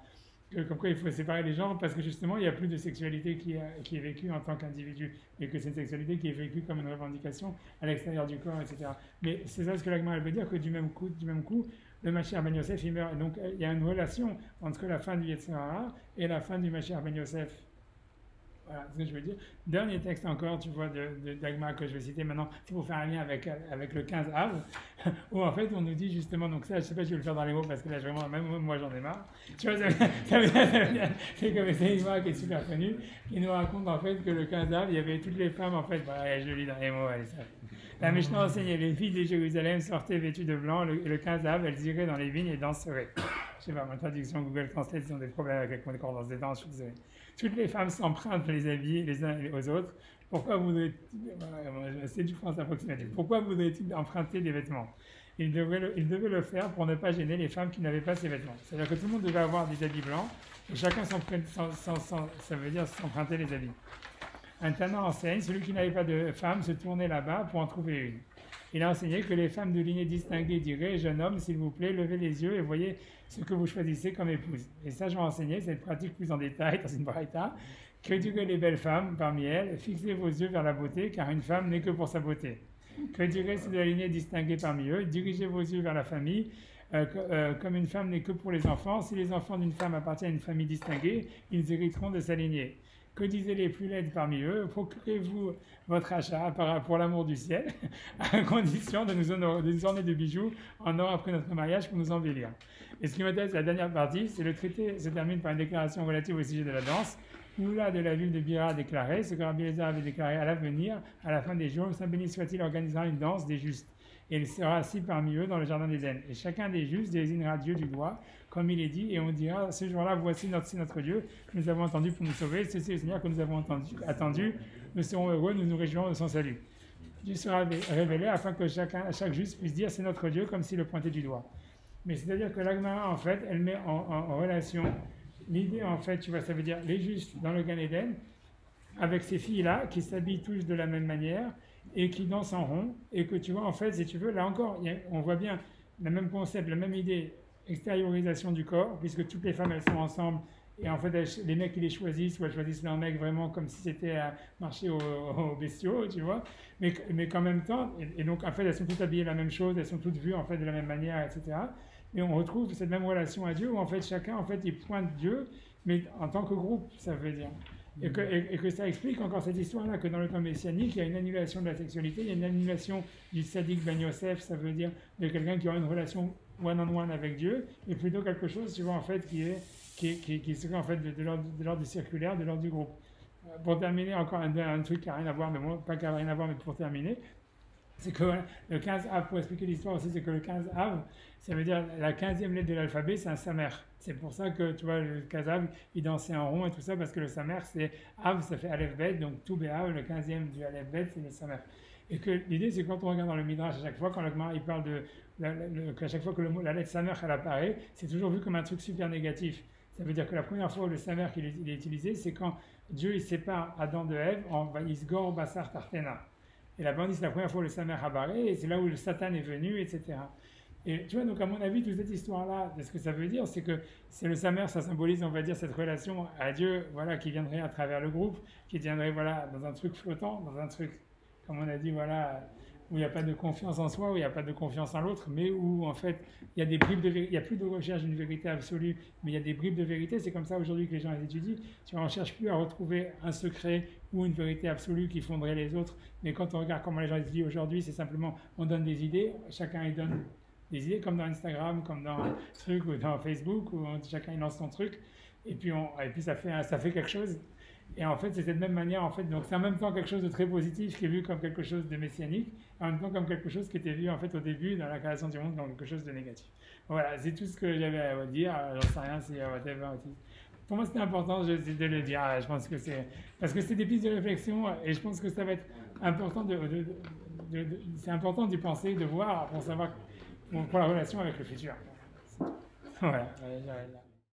[SPEAKER 1] Comme quoi il faut séparer les genres parce que justement il n'y a plus de sexualité qui est vécue en tant qu'individu et que c'est une sexualité qui est vécue comme une revendication à l'extérieur du corps, etc. Mais c'est ça ce que la Gemara veut dire, que du même coup, le Mashiach ben Yosef il meurt. Et donc il y a une relation entre la fin du Yetzer Hara et la fin du Mashiach ben Yosef. Voilà ce que je veux dire. Dernier texte encore, tu vois, d'Agma que je vais citer maintenant, c'est pour faire un lien avec le 15 Av, où en fait on nous dit justement, donc ça je sais pas si je vais le faire dans les mots parce que là vraiment, même moi j'en ai marre. Tu vois, c'est comme c'est une voix qui est super connue, qui nous raconte en fait que le 15 Av, il y avait toutes les femmes en fait, voilà, je le lis dans les mots, allez ça. La Mishnah enseignait, les filles de Jérusalem sortaient vêtues de blanc, le 15 Av, elles iraient dans les vignes et danseraient. Je sais pas, ma traduction Google Translate, ils ont des problèmes avec mon concordance des temps, je suis désolé. Toutes les femmes s'empruntent les habits les uns aux autres. Pourquoi c'est du français approximatif. Pourquoi voudrait-il emprunter des vêtements? Il devait le faire pour ne pas gêner les femmes qui n'avaient pas ces vêtements. C'est-à-dire que tout le monde devait avoir des habits blancs et chacun ça veut dire s'emprunter les habits. Un Tana enseigne, celui qui n'avait pas de femme se tournait là-bas pour en trouver une. Il a enseigné que les femmes de lignée distinguée diraient « Jeune homme, s'il vous plaît, levez les yeux et voyez ce que vous choisissez comme épouse. » Et ça, je vais enseigner cette pratique plus en détail dans une braïta. Que diraient les belles femmes parmi elles? Fixez vos yeux vers la beauté, car une femme n'est que pour sa beauté. Que diraient ceux de la lignée distinguée parmi eux? Dirigez vos yeux vers la famille, comme une femme n'est que pour les enfants. Si les enfants d'une femme appartiennent à une famille distinguée, ils hériteront de sa lignée. que disaient les plus laides parmi eux, procurez-vous votre achat pour l'amour du ciel, à condition de nous orner de bijoux en or après notre mariage pour nous embellir. Et ce qui m'intéresse, la dernière partie, c'est le traité se termine par une déclaration relative au sujet de la danse. Moula de la ville de Bira a déclaré ce que Rabbi Eliezer avait déclaré à l'avenir, à la fin des jours, Saint béni soit-il organisera une danse des justes. Et il sera assis parmi eux dans le jardin d'Éden. Et chacun des justes désignera Dieu du doigt, comme il est dit, et on dira, ce jour-là, voici notre Dieu, que nous avons entendu pour nous sauver, c'est le Seigneur que nous avons attendu, nous serons heureux, nous nous réjouirons de son salut. Dieu sera révélé afin que chaque juste puisse dire, c'est notre Dieu, comme s'il le pointait du doigt. Mais c'est-à-dire que l'Agmara, en fait, elle met en relation l'idée, en fait, tu vois, ça veut dire les justes dans le Gan Eden, avec ces filles-là, qui s'habillent tous de la même manière, et qui dansent en rond, et que tu vois, en fait, si tu veux, là encore, on voit bien le même concept, la même idée, extériorisation du corps, puisque toutes les femmes, elles sont ensemble, et en fait, les mecs, ils les choisissent, ou elles choisissent leur mec vraiment comme si c'était à marcher aux bestiaux, tu vois, mais qu'en même temps, et donc, en fait, elles sont toutes habillées de la même chose, elles sont toutes vues, en fait, de la même manière, etc. Et on retrouve cette même relation à Dieu, où, en fait, chacun, en fait, il pointe Dieu, mais en tant que groupe, ça veut dire. Et que ça explique encore cette histoire-là, que dans le temps messianique, il y a une annulation de la sexualité, il y a une annulation du tzaddik ben Yosef, ça veut dire de quelqu'un qui aura une relation one-on-one avec Dieu, et plutôt quelque chose, tu vois, en fait, qui serait en fait de l'ordre du circulaire, de l'ordre du groupe. Pour terminer, encore un truc qui n'a rien à voir, mais bon, pas qui n'a rien à voir, mais pour terminer, c'est que voilà, le 15 Av, pour expliquer l'histoire aussi, c'est que le 15 Av, ça veut dire la 15e lettre de l'alphabet, c'est un samer. C'est pour ça que, tu vois, le 15 Av, il dansait en rond et tout ça, parce que le samer, c'est Av, ça fait Aleph Bet, donc tout Béav, le 15e du Aleph Bet, c'est le samer. Et que l'idée, c'est que quand on regarde dans le Midrash, à chaque fois, quand le Gemara, il parle qu'à chaque fois que la lettre samer, elle apparaît, c'est toujours vu comme un truc super négatif. Ça veut dire que la première fois où le samer il est utilisé, c'est quand Dieu il sépare Adam de Ève en Vaïsgor Bassar Tartena. Et là-bas, on dit c'est la première fois où le samer apparaît, et c'est là où le Satan est venu, etc. Et tu vois, donc à mon avis, toute cette histoire-là, de ce que ça veut dire, c'est que c'est le samer, ça symbolise, on va dire, cette relation à Dieu, voilà, qui viendrait à travers le groupe, qui viendrait, voilà, dans un truc flottant, dans un truc, comme on a dit, voilà, où il n'y a pas de confiance en soi, où il n'y a pas de confiance en l'autre, mais où, en fait, il y a des bribes de vérité, il n'y a plus de recherche d'une vérité absolue, mais il y a des bribes de vérité. C'est comme ça aujourd'hui que les gens les étudient. Tu vois, on ne cherche plus à retrouver un secret ou une vérité absolue qui fonderait les autres, mais quand on regarde comment les gens étudient aujourd'hui, c'est simplement, on donne des idées, chacun il donne des idées, comme dans Instagram, comme dans un truc, ou dans Facebook, où chacun il lance son truc, et puis ça fait quelque chose. Et en fait, c'est de cette même manière, en fait, donc c'est en même temps quelque chose de très positif qui est vu comme quelque chose de messianique, en même temps comme quelque chose qui était vu en fait au début dans la création du monde comme quelque chose de négatif. Voilà, c'est tout ce que j'avais à dire. J'en sais rien si whatever. Pour moi, c'était important de le dire. Je pense que c'est parce que c'est des pistes de réflexion et je pense que ça va être important c'est important d'y penser, de voir pour savoir pour la relation avec le futur. Voilà.